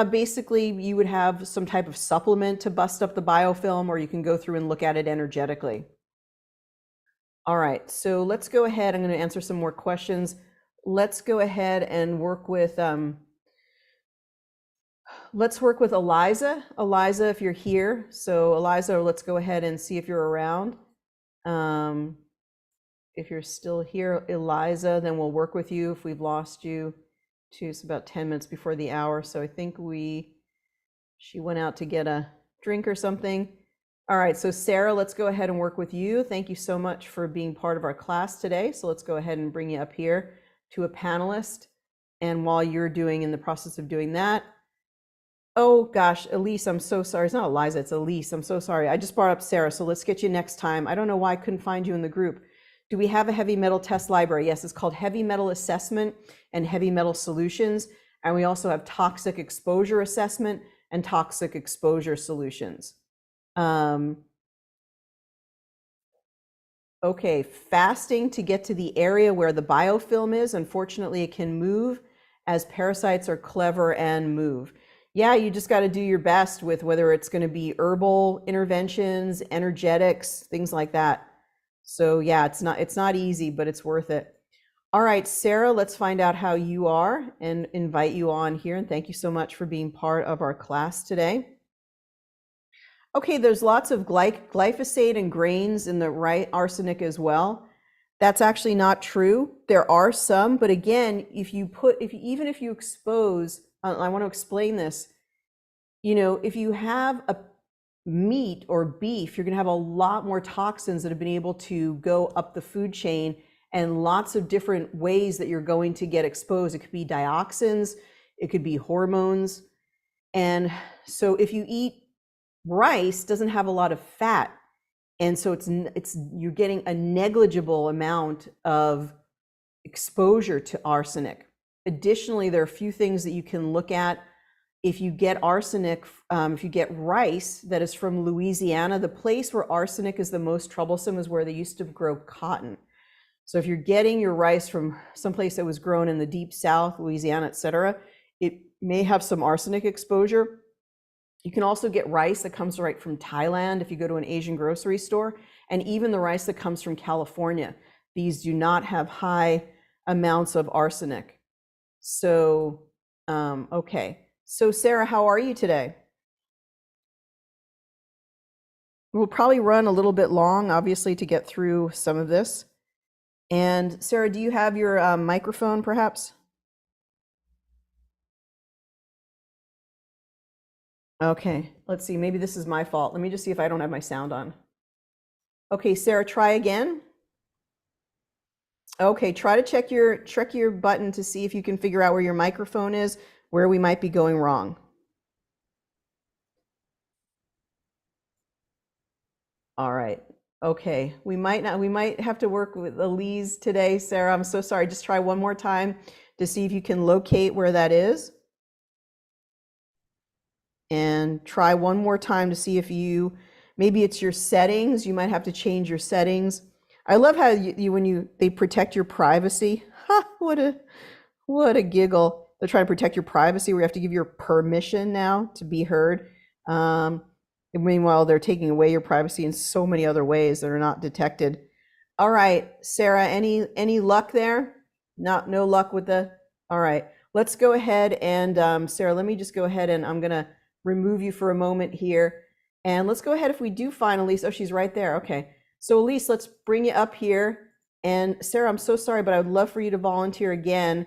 Basically, you would have some type of supplement to bust up the biofilm, or you can go through and look at it energetically. All right, so let's go ahead. I'm going to answer some more questions. Let's go ahead and work with Eliza. Eliza, if you're here. So Eliza, let's go ahead and see if you're around. If you're still here, Eliza, then we'll work with you. If we've lost you, it's about 10 minutes before the hour. So I think she went out to get a drink or something. All right, so Sarah, let's go ahead and work with you. Thank you so much for being part of our class today. So let's go ahead and bring you up here to a panelist. And while you're in the process of doing that, oh gosh, Elise, I'm so sorry. It's not Eliza, it's Elise. I'm so sorry. I just brought up Sarah, so let's get you next time. I don't know why I couldn't find you in the group. Do we have a heavy metal test library? Yes, it's called Heavy Metal Assessment and Heavy Metal Solutions. And we also have Toxic Exposure Assessment and Toxic Exposure Solutions. Okay, fasting to get to the area where the biofilm is. Unfortunately, it can move as parasites are clever and move. Yeah, you just got to do your best with whether it's going to be herbal interventions, energetics, things like that. So yeah, it's not easy, but it's worth it. All right, Sarah, let's find out how you are and invite you on here. And thank you so much for being part of our class today. Okay, there's lots of glyphosate and grains in the right arsenic as well. That's actually not true. There are some, but again, even if you expose, I want to explain this, if you have a meat or beef, you're going to have a lot more toxins that have been able to go up the food chain, and lots of different ways that you're going to get exposed. It could be dioxins, it could be hormones. And so if you eat rice, doesn't have a lot of fat, and so you're getting a negligible amount of exposure to arsenic. Additionally, there are a few things that you can look at. If you get arsenic, if you get rice that is from Louisiana, the place where arsenic is the most troublesome is where they used to grow cotton. So if you're getting your rice from someplace that was grown in the deep South, Louisiana, etc., it may have some arsenic exposure. You can also get rice that comes right from Thailand if you go to an Asian grocery store, and even the rice that comes from California. These do not have high amounts of arsenic. So, okay. So Sarah, how are you today? We'll probably run a little bit long, obviously, to get through some of this. And Sarah, do you have your microphone perhaps? Okay, let's see, maybe this is my fault. Let me just see if I don't have my sound on. Okay, Sarah, try again. Okay, try to check your button to see if you can figure out where your microphone is, where we might be going wrong. All right. Okay, we might have to work with Elise today, Sarah. I'm so sorry. Just try one more time to see if you can locate where that is. And try one more time to see if maybe it's your settings. You might have to change your settings. I love how they protect your privacy. Ha, what a giggle. They're trying to protect your privacy where you have to give your permission now to be heard. Meanwhile, they're taking away your privacy in so many other ways that are not detected. All right, Sarah, any luck there? No luck with all right. Let's go ahead and Sarah, let me just go ahead and I'm gonna remove you for a moment here. And let's go ahead if we do find Elise. Oh, she's right there. Okay. So Elise, let's bring you up here. And Sarah, I'm so sorry, but I would love for you to volunteer again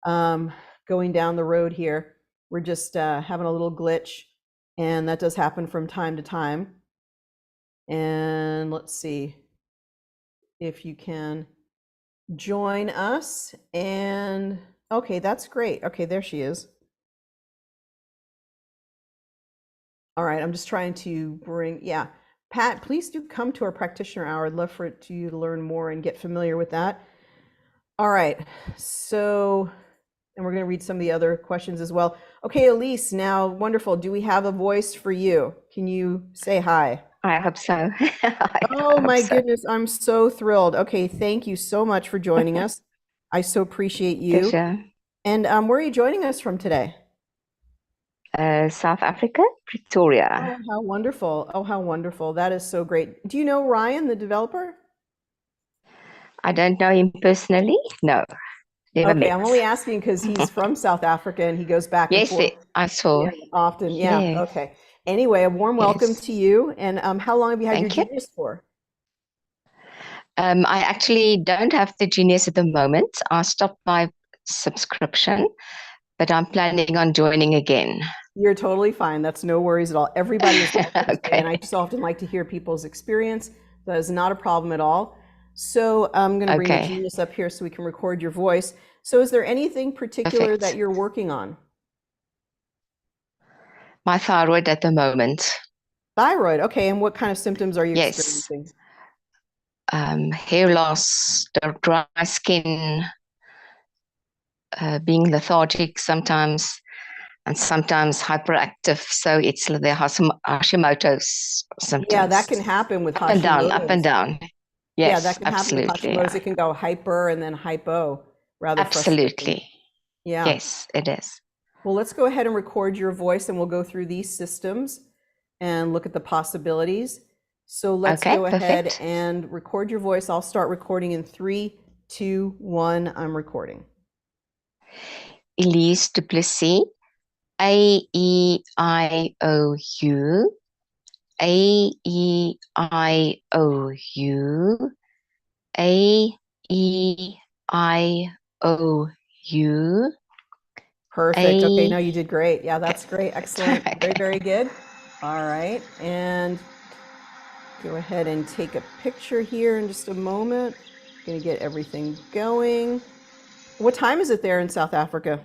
going down the road here. We're just having a little glitch, and that does happen from time to time. And let's see if you can join us. And okay, that's great. Okay, there she is. All right, I'm just trying to bring, yeah. Pat, please do come to our practitioner hour. I'd love for you to learn more and get familiar with that. All right, so, and we're going to read some of the other questions as well. Okay, Elise, now, wonderful. Do we have a voice for you? Can you say hi? I hope so. Oh my goodness, I'm so thrilled. Okay, thank you so much for joining us. I so appreciate you. Pleasure. And where are you joining us from today? South Africa, Pretoria. Oh, how wonderful. Oh, how wonderful. That is so great. Do you know Ryan, the developer? I don't know him personally. No, never Okay, met. I'm only asking because he's from South Africa and he goes back and Yes, forth, I saw. yeah, often. Yeah, Yes, okay. Anyway, a warm welcome yes. to you. And how long have you had your Thank you. Genius for? I actually don't have the Genius at the moment. I stopped my subscription, but I'm planning on joining again. You're totally fine. That's no worries at all. Everybody is welcome to stay, and I Okay. just often like to hear people's experience. That is not a problem at all. So I'm going to bring the Okay. Genius up here so we can record your voice. So is there anything particular that Perfect. you're working on? My thyroid at the moment. Thyroid. Okay, and what kind of symptoms are you Yes. experiencing? Hair loss, dry skin, being lethargic sometimes, and sometimes hyperactive. So it's the Hashimoto's Yeah, that symptoms. can happen with Up and down, up and Hashimoto's. down. Yeah, that Yes, can happen with absolutely. Hashimoto's. Yeah. It can go hyper and then hypo. Rather frustrating. Absolutely. Yeah. Yes, it is. Well, let's go ahead and record your voice and we'll go through these systems and look at the possibilities. So let's Okay, go ahead perfect. and record your voice. I'll start recording in 3, 2, 1. I'm recording. Elise Duplessis, A-E-I-O-U, A-E-I-O-U, A-E-I-O-U, Perfect. Okay, A. no, you did great. Yeah, Okay, that's great. perfect. Excellent. Very, Okay. very good. All right. And go ahead and take a picture here in just a moment. Going to get everything going. What time is it there in South Africa?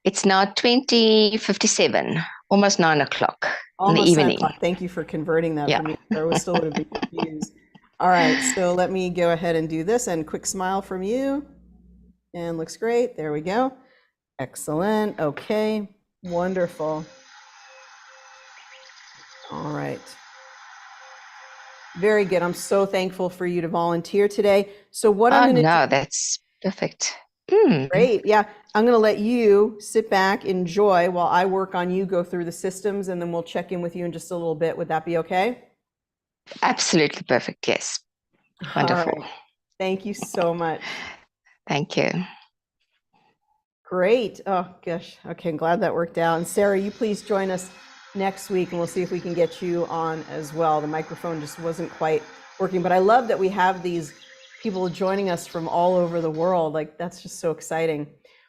It's now 20:57, almost 9 o'clock in the Almost 9 evening. o'clock. Thank you for converting that Yeah. for me. I was still would have been confused. All right, so let me go ahead and do this and quick smile from you. And looks great. There we go. Excellent. Okay. Wonderful. All right. Very good. I'm so thankful for you to volunteer today. So what I'm Oh, going to do, no, that's perfect. Mm. great. Yeah, I'm going to let you sit back, enjoy while I work on you, go through the systems, and then we'll check in with you in just a little bit. Would that be okay? Absolutely perfect. Yes. All Wonderful. right. Thank you so much. Thank you. Great. Oh, gosh. Okay, I'm glad that worked out. And Sarah, you please join us next week and we'll see if we can get you on as well. The microphone just wasn't quite working, but I love that we have these people joining us from all over the world. Like, that's just so exciting.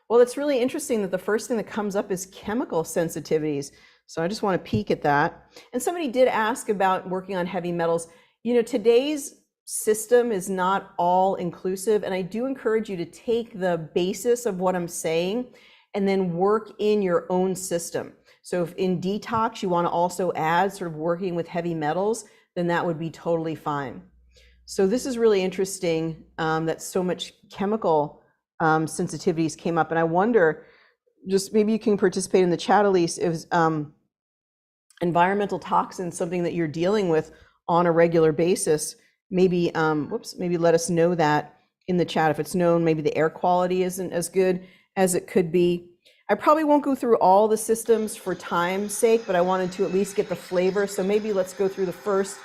Well, it's really interesting that the first thing that comes up is chemical sensitivities. So I just want to peek at that. And somebody did ask about working on heavy metals. You know, today's system is not all inclusive, and I do encourage you to take the basis of what I'm saying and then work in your own system. So if in detox you want to also add sort of working with heavy metals, then that would be totally fine. So this is really interesting, that so much chemical sensitivities came up, and I wonder, just maybe you can participate in the chat, Elise, if environmental toxins something that you're dealing with on a regular basis. Maybe maybe let us know that in the chat if it's known. Maybe the air quality isn't as good as it could be. I probably won't go through all the systems for time's sake, but I wanted to at least get the flavor. So maybe let's go through the first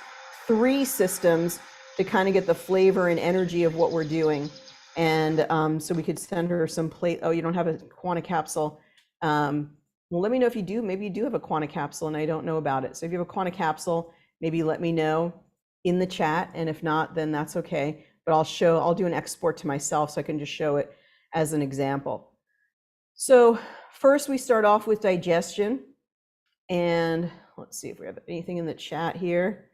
3 systems to kind of get the flavor and energy of what we're doing. And so we could send her some plate. Oh, you don't have a quanta capsule. Well, let me know if you do. Maybe you do have a quanta capsule and I don't know about it. So if you have a quanta capsule, maybe let me know in the chat. And if not, then that's okay. But I'll do an export to myself so I can just show it as an example. So first we start off with digestion. And let's see if we have anything in the chat here.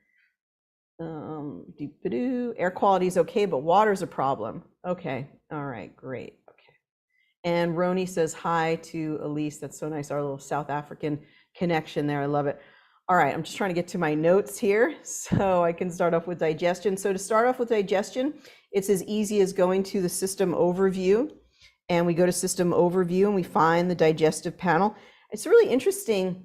Air quality is okay, but water's a problem. Okay, all right, great. Okay. And Roni says hi to Elise. That's so nice, our little South African connection there. I love it. All right, I'm just trying to get to my notes here so I can start off with digestion. So to start off with digestion, it's as easy as going to the system overview. And we go to system overview and we find the digestive panel. It's really interesting.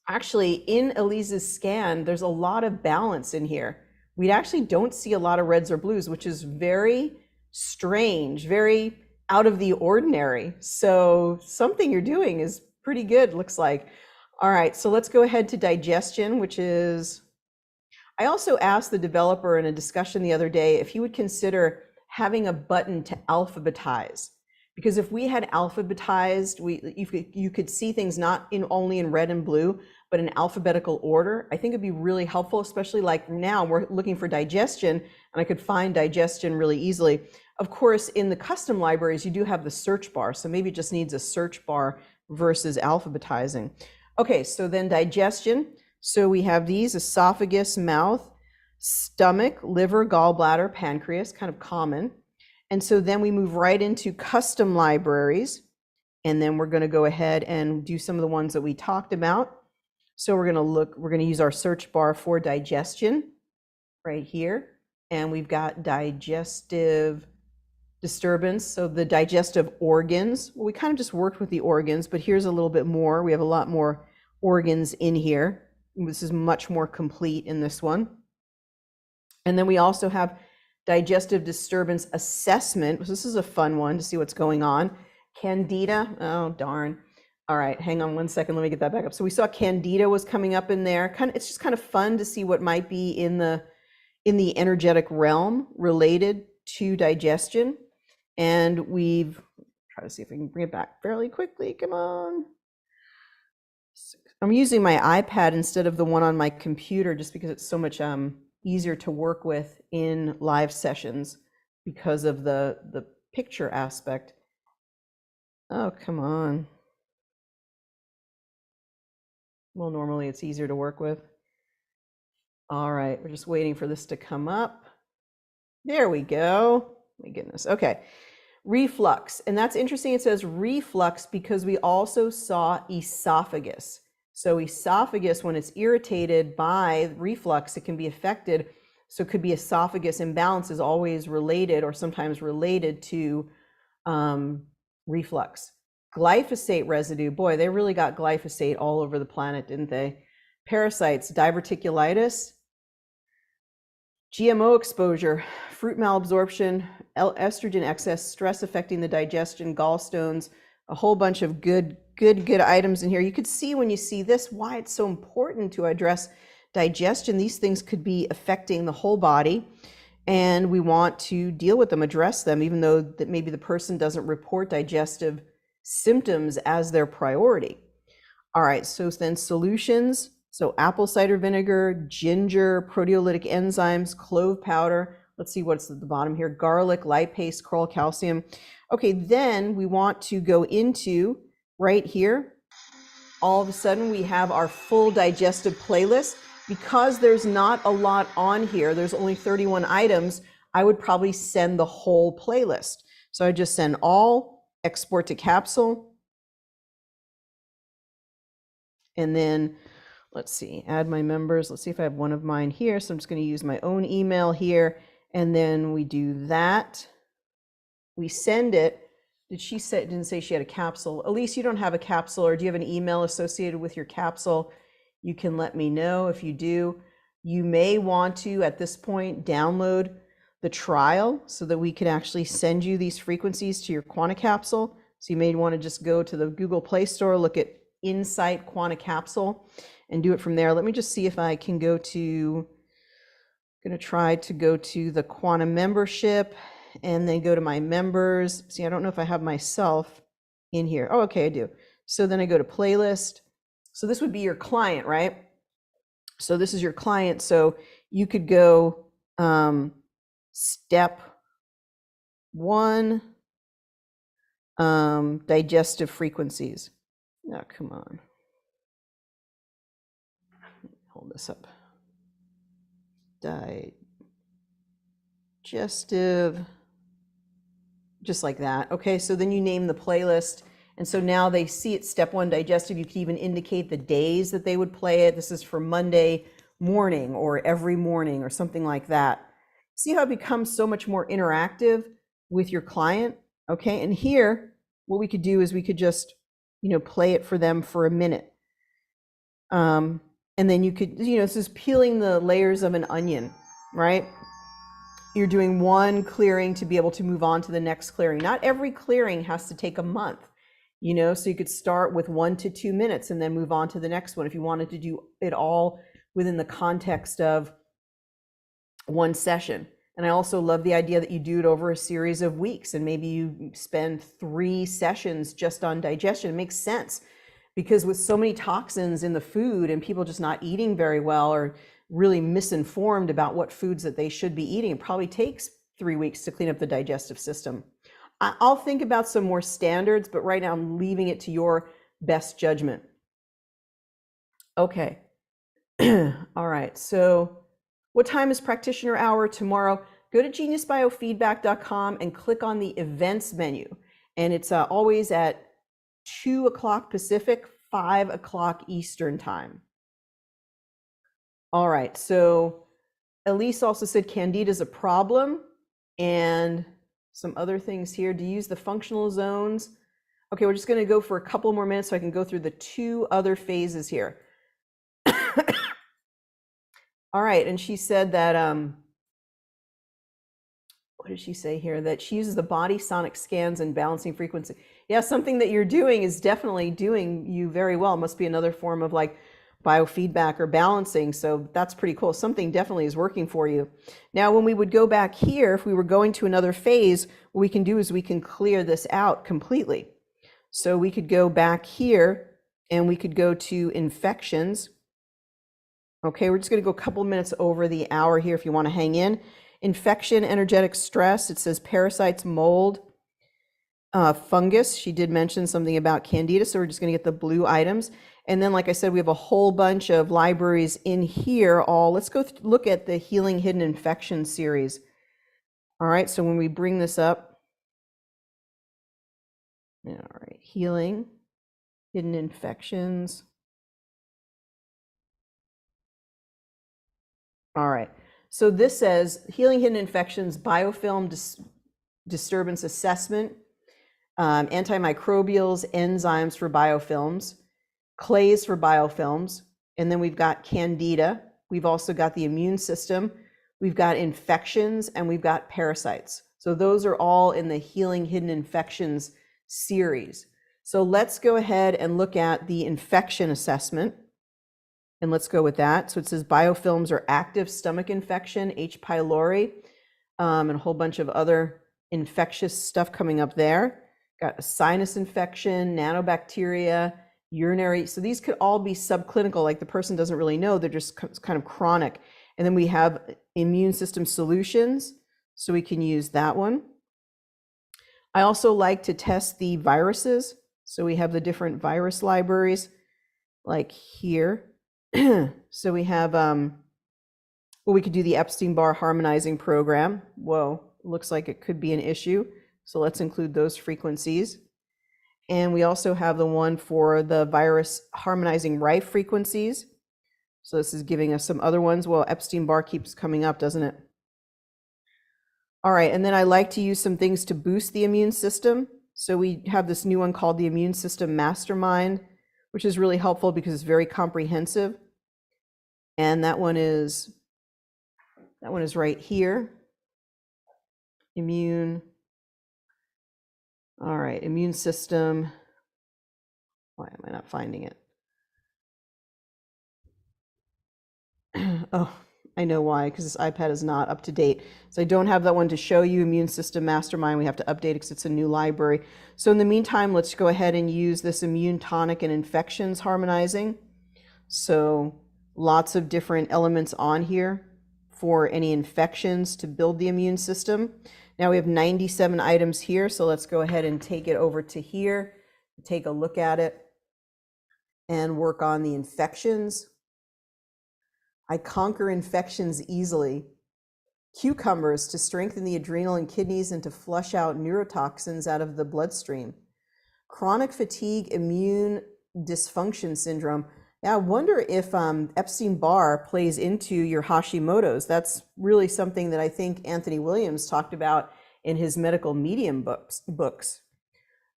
Actually, in Elise's scan, there's a lot of balance in here. We actually don't see a lot of reds or blues, which is very strange, very out of the ordinary. So something you're doing is pretty good, looks like. All right, so let's go ahead to digestion, which is, I also asked the developer in a discussion the other day if he would consider having a button to alphabetize. Because if we had alphabetized, you could see things not only in red and blue, but in alphabetical order. I think it'd be really helpful, especially like now we're looking for digestion, and I could find digestion really easily. Of course, in the custom libraries, you do have the search bar, so maybe it just needs a search bar versus alphabetizing. Okay, so then digestion. So we have these: esophagus, mouth, stomach, liver, gallbladder, pancreas, kind of common. And so then we move right into custom libraries, and then we're going to go ahead and do some of the ones that we talked about. So we're going to use our search bar for digestion right here. And we've got digestive disturbance. So the digestive organs, well, we kind of just worked with the organs, but here's a little bit more. We have a lot more organs in here. This is much more complete in this one. And then we also have digestive disturbance assessment. This is a fun one to see what's going on. Candida, oh darn. All right, hang on one second, let me get that back up. So we saw Candida was coming up in there. It's just kind of fun to see what might be in the energetic realm related to digestion. And we've try to see if we can bring it back fairly quickly. Come on. I'm using my iPad instead of the one on my computer just because it's so much easier to work with in live sessions because of the picture aspect. Oh, come on. Well, normally it's easier to work with. All right, we're just waiting for this to come up. There we go. My goodness. Okay. Reflux. And that's interesting. It says reflux because we also saw esophagus. So esophagus, when it's irritated by reflux, it can be affected. So it could be esophagus imbalance is always related or sometimes related to reflux. Glyphosate residue, boy, they really got glyphosate all over the planet, didn't they? Parasites, diverticulitis, GMO exposure, fruit malabsorption, estrogen excess, stress affecting the digestion, gallstones, a whole bunch of good items in here. You could see when you see this why it's so important to address digestion. These things could be affecting the whole body, and we want to deal with them, address them, even though that maybe the person doesn't report digestive symptoms as their priority. All right, so then solutions. So apple cider vinegar, ginger, proteolytic enzymes, clove powder. Let's see what's at the bottom here. Garlic, lipase, coral calcium. Okay, then we want to go into right here. All of a sudden we have our full digestive playlist. Because there's not a lot on here, there's only 31 items, I would probably send the whole playlist. So I just send all, export to capsule. And then let's see, add my members. Let's see if I have one of mine here. So I'm just going to use my own email here. And then we do that. We send it. Did she say, didn't say she had a capsule. Elise, you don't have a capsule, or do you have an email associated with your capsule? You can let me know if you do. You may want to, at this point, download the trial so that we can actually send you these frequencies to your Quanta capsule. So you may want to just go to the Google Play Store, look at Insight Quanta capsule, and do it from there. Let me just see if I can go to, I'm going to try to go to the Quanta membership and then go to my members. See, I don't know if I have myself in here. Oh, okay, I do. So then I go to playlist. So this would be your client, right? So this is your client. So you could go step 1, digestive frequencies. Oh, come on. Hold this up. digestive, just like that. Okay, so then you name the playlist. And so now they see it, step 1, digestive. You can even indicate the days that they would play it. This is for Monday morning or every morning or something like that. See how it becomes so much more interactive with your client? Okay, and here, what we could do is we could just, play it for them for a minute. And then you could, this is peeling the layers of an onion, right? You're doing one clearing to be able to move on to the next clearing. Not every clearing has to take a month, so you could start with 1 to 2 minutes and then move on to the next one if you wanted to do it all within the context of one session. And I also love the idea that you do it over a series of weeks, and maybe you spend 3 sessions just on digestion. It makes sense because with so many toxins in the food and people just not eating very well or really misinformed about what foods that they should be eating, it probably takes 3 weeks to clean up the digestive system. I'll think about some more standards, but right now I'm leaving it to your best judgment. Okay. All right. So what time is practitioner hour tomorrow? Go to geniusbiofeedback.com and click on the events menu. And it's always at 2 o'clock Pacific, 5 o'clock Eastern time. All right. So Elise also said Candida is a problem, and some other things here. To use the functional zones. Okay, we're just going to go for a couple more minutes so I can go through the 2 other phases here. All right, and she said that, what did she say here? That she uses the body sonic scans and balancing frequency. Yeah, something that you're doing is definitely doing you very well. It must be another form of like biofeedback or balancing. So that's pretty cool. Something definitely is working for you. Now, when we would go back here, if we were going to another phase, what we can do is we can clear this out completely. So we could go back here and we could go to infections. Okay, we're just going to go a couple minutes over the hour here if you want to hang in. Infection, energetic stress. It says parasites, mold, fungus. She did mention something about candida, so we're just going to get the blue items. And then, like I said, we have a whole bunch of libraries in here. Let's go look at the Healing Hidden Infection series. All right, so when we bring this up, all right, Healing Hidden Infections. All right, so this says Healing Hidden Infections, Biofilm Disturbance Assessment, Antimicrobials, Enzymes for Biofilms, Clays for Biofilms, and then we've got Candida. We've also got the immune system. We've got infections, and we've got parasites. So those are all in the Healing Hidden Infections series. So let's go ahead and look at the infection assessment. And let's go with that. So it says biofilms are active stomach infection, H. pylori, and a whole bunch of other infectious stuff coming up there. Got a sinus infection, nanobacteria, urinary. So these could all be subclinical, like the person doesn't really know, they're just kind of chronic. And then we have immune system solutions. So we can use that one. I also like to test the viruses. So we have the different virus libraries like here. So we have, well, we could do the Epstein-Barr harmonizing program. Whoa, looks like it could be an issue. So let's include those frequencies. And we also have the one for the virus harmonizing rife frequencies. So this is giving us some other ones. Well, Epstein-Barr keeps coming up, doesn't it? All right, and then I like to use some things to boost the immune system. So we have this new one called the Immune System Mastermind, which is really helpful because it's very comprehensive. And that one is right here. Immune. All right, immune system. Why am I not finding it? Oh, I know why, because this iPad is not up to date. So I don't have that one to show you. Immune System Mastermind, we have to update it because it's a new library. So in the meantime, let's go ahead and use this immune tonic and infections harmonizing. So lots of different elements on here for any infections to build the immune system. Now we have 97 items here, so let's go ahead and take it over to here, take a look at it, and work on the infections. I conquer infections easily. Cucumbers to strengthen the adrenal and kidneys and to flush out neurotoxins out of the bloodstream. Chronic fatigue, immune dysfunction syndrome. Now, I wonder if Epstein-Barr plays into your Hashimoto's. That's really something that I think Anthony Williams talked about in his medical medium books.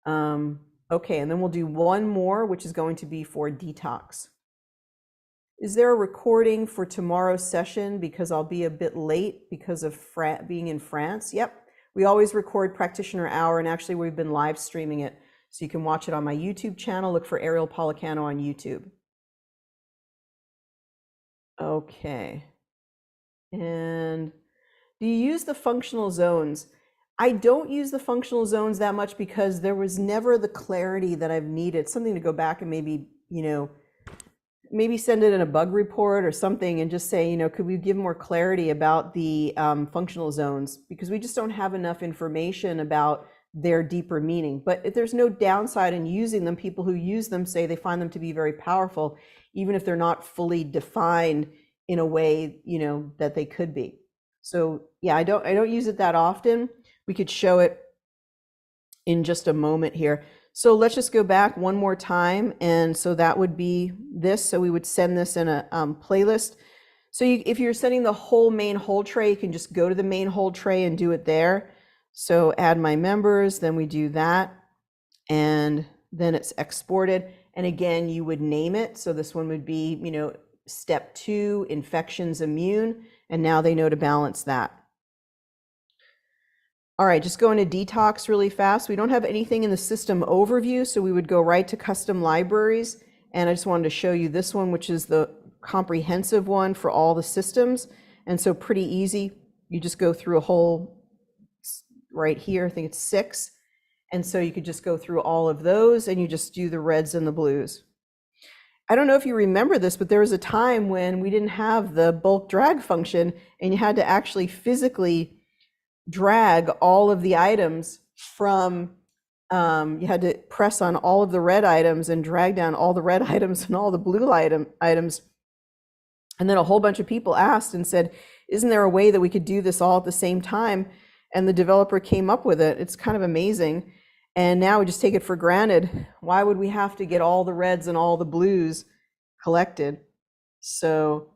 Okay, and then we'll do one more, which is going to be for detox. Is there a recording for tomorrow's session? Because I'll be a bit late because of being in France. Yep, we always record Practitioner Hour, and actually we've been live streaming it. So you can watch it on my YouTube channel. Look for Ariel Policano on YouTube. Okay. And do you use the functional zones? I don't use the functional zones that much because there was never the clarity that I've needed. Something to go back and maybe, maybe send it in a bug report or something and just say, could we give more clarity about the functional zones? Because we just don't have enough information about their deeper meaning. But there's no downside in using them. People who use them say they find them to be very powerful, even if they're not fully defined in a way, that they could be. So yeah, I don't use it that often. We could show it in just a moment here. So let's just go back one more time. And so that would be this. So we would send this in a playlist. So if you're sending the whole main hold tray, you can just go to the main hold tray and do it there. So add my members, then we do that, and then it's exported. And again, you would name it. So this one would be, step 2, infections, immune, and now they know to balance that. All right, just going to detox really fast. We don't have anything in the system overview, so we would go right to custom libraries. And I just wanted to show you this one, which is the comprehensive one for all the systems. And so pretty easy. You just go through a whole right here, I think it's 6. And so you could just go through all of those and you just do the reds and the blues. I don't know if you remember this, but there was a time when we didn't have the bulk drag function and you had to actually physically drag all of the items from, you had to press on all of the red items and drag down all the red items and all the blue items. And then a whole bunch of people asked and said, isn't there a way that we could do this all at the same time? And the developer came up with it. It's kind of amazing. And now we just take it for granted. Why would we have to get all the reds and all the blues collected? So,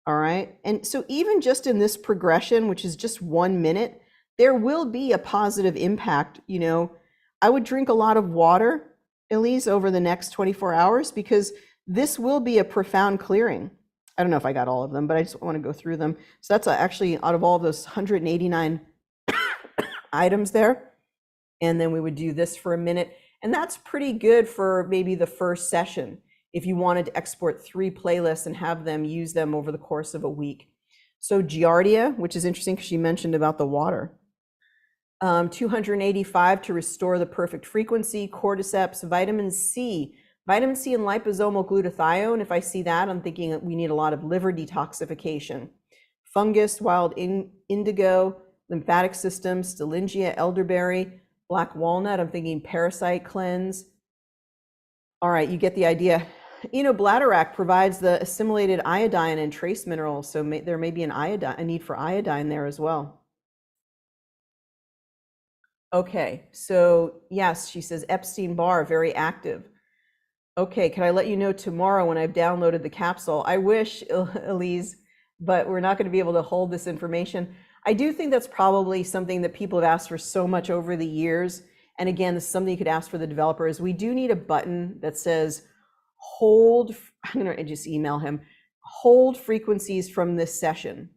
all right. And so even just in this progression, which is just 1 minute, there will be a positive impact. I would drink a lot of water, Elise, over the next 24 hours, because this will be a profound clearing. I don't know if I got all of them, but I just want to go through them. So that's actually out of all those 189 items there. And then we would do this for a minute. And that's pretty good for maybe the first session, if you wanted to export 3 playlists and have them use them over the course of a week. So Giardia, which is interesting because she mentioned about the water. 285 to restore the perfect frequency. Cordyceps, vitamin C and liposomal glutathione. If I see that, I'm thinking that we need a lot of liver detoxification. Fungus, wild indigo, lymphatic system, Stillingia, elderberry, black walnut. I'm thinking parasite cleanse. All right, you get the idea. Bladderwrack provides the assimilated iodine and trace minerals, so there may be a need for iodine there as well. Okay, so yes, she says Epstein-Barr, very active. Okay, can I let you know tomorrow when I've downloaded the capsule? I wish, Elise, but we're not going to be able to hold this information. I do think that's probably something that people have asked for so much over the years. And again, this is something you could ask for the developers. We do need a button that says hold, I'm going to just email him, hold frequencies from this session.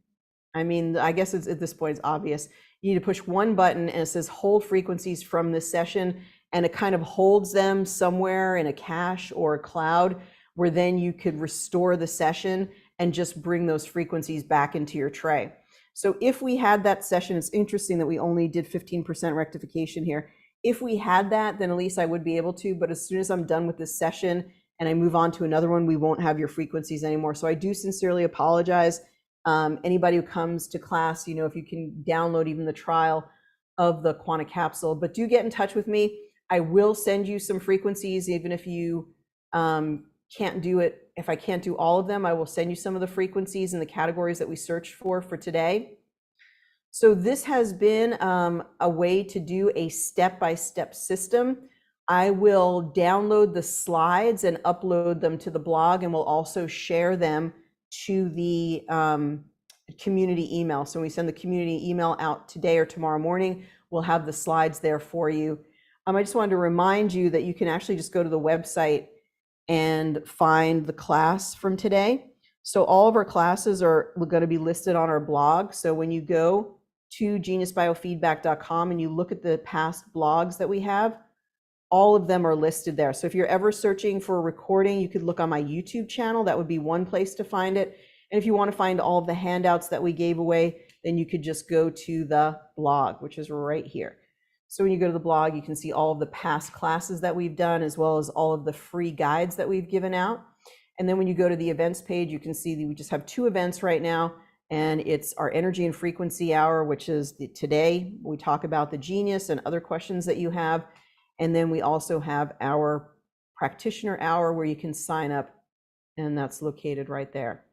I mean, I guess at this point it's obvious. You need to push one button and it says hold frequencies from this session, and it kind of holds them somewhere in a cache or a cloud where then you could restore the session and just bring those frequencies back into your tray. So if we had that session, it's interesting that we only did 15% rectification here. If we had that, then at least I would be able to, but as soon as I'm done with this session and I move on to another one, we won't have your frequencies anymore. So I do sincerely apologize. Anybody who comes to class, if you can download even the trial of the Quanta capsule, but do get in touch with me. I will send you some frequencies, even if you can't do it, if I can't do all of them, I will send you some of the frequencies and the categories that we searched for today. So this has been a way to do a step-by-step system. I will download the slides and upload them to the blog, and we'll also share them to the community email. So when we send the community email out today or tomorrow morning, we'll have the slides there for you. I just wanted to remind you that you can actually just go to the website and find the class from today. So all of our classes are going to be listed on our blog. So when you go to geniusbiofeedback.com and you look at the past blogs that we have, all of them are listed there. So if you're ever searching for a recording, you could look on my YouTube channel. That would be one place to find it. And if you want to find all of the handouts that we gave away, then you could just go to the blog, which is right here. So when you go to the blog, you can see all of the past classes that we've done, as well as all of the free guides that we've given out. And then when you go to the events page, you can see that we just have 2 events right now. And it's our energy and frequency hour, which is today. We talk about the genius and other questions that you have. And then we also have our practitioner hour where you can sign up, and that's located right there.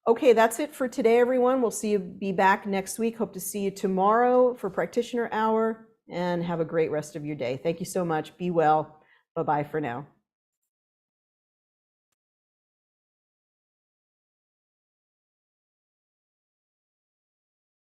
Okay, that's it for today, everyone. We'll be back next week. Hope to see you tomorrow for practitioner hour, and have a great rest of your day. Thank you so much. Be well. Bye-bye for now.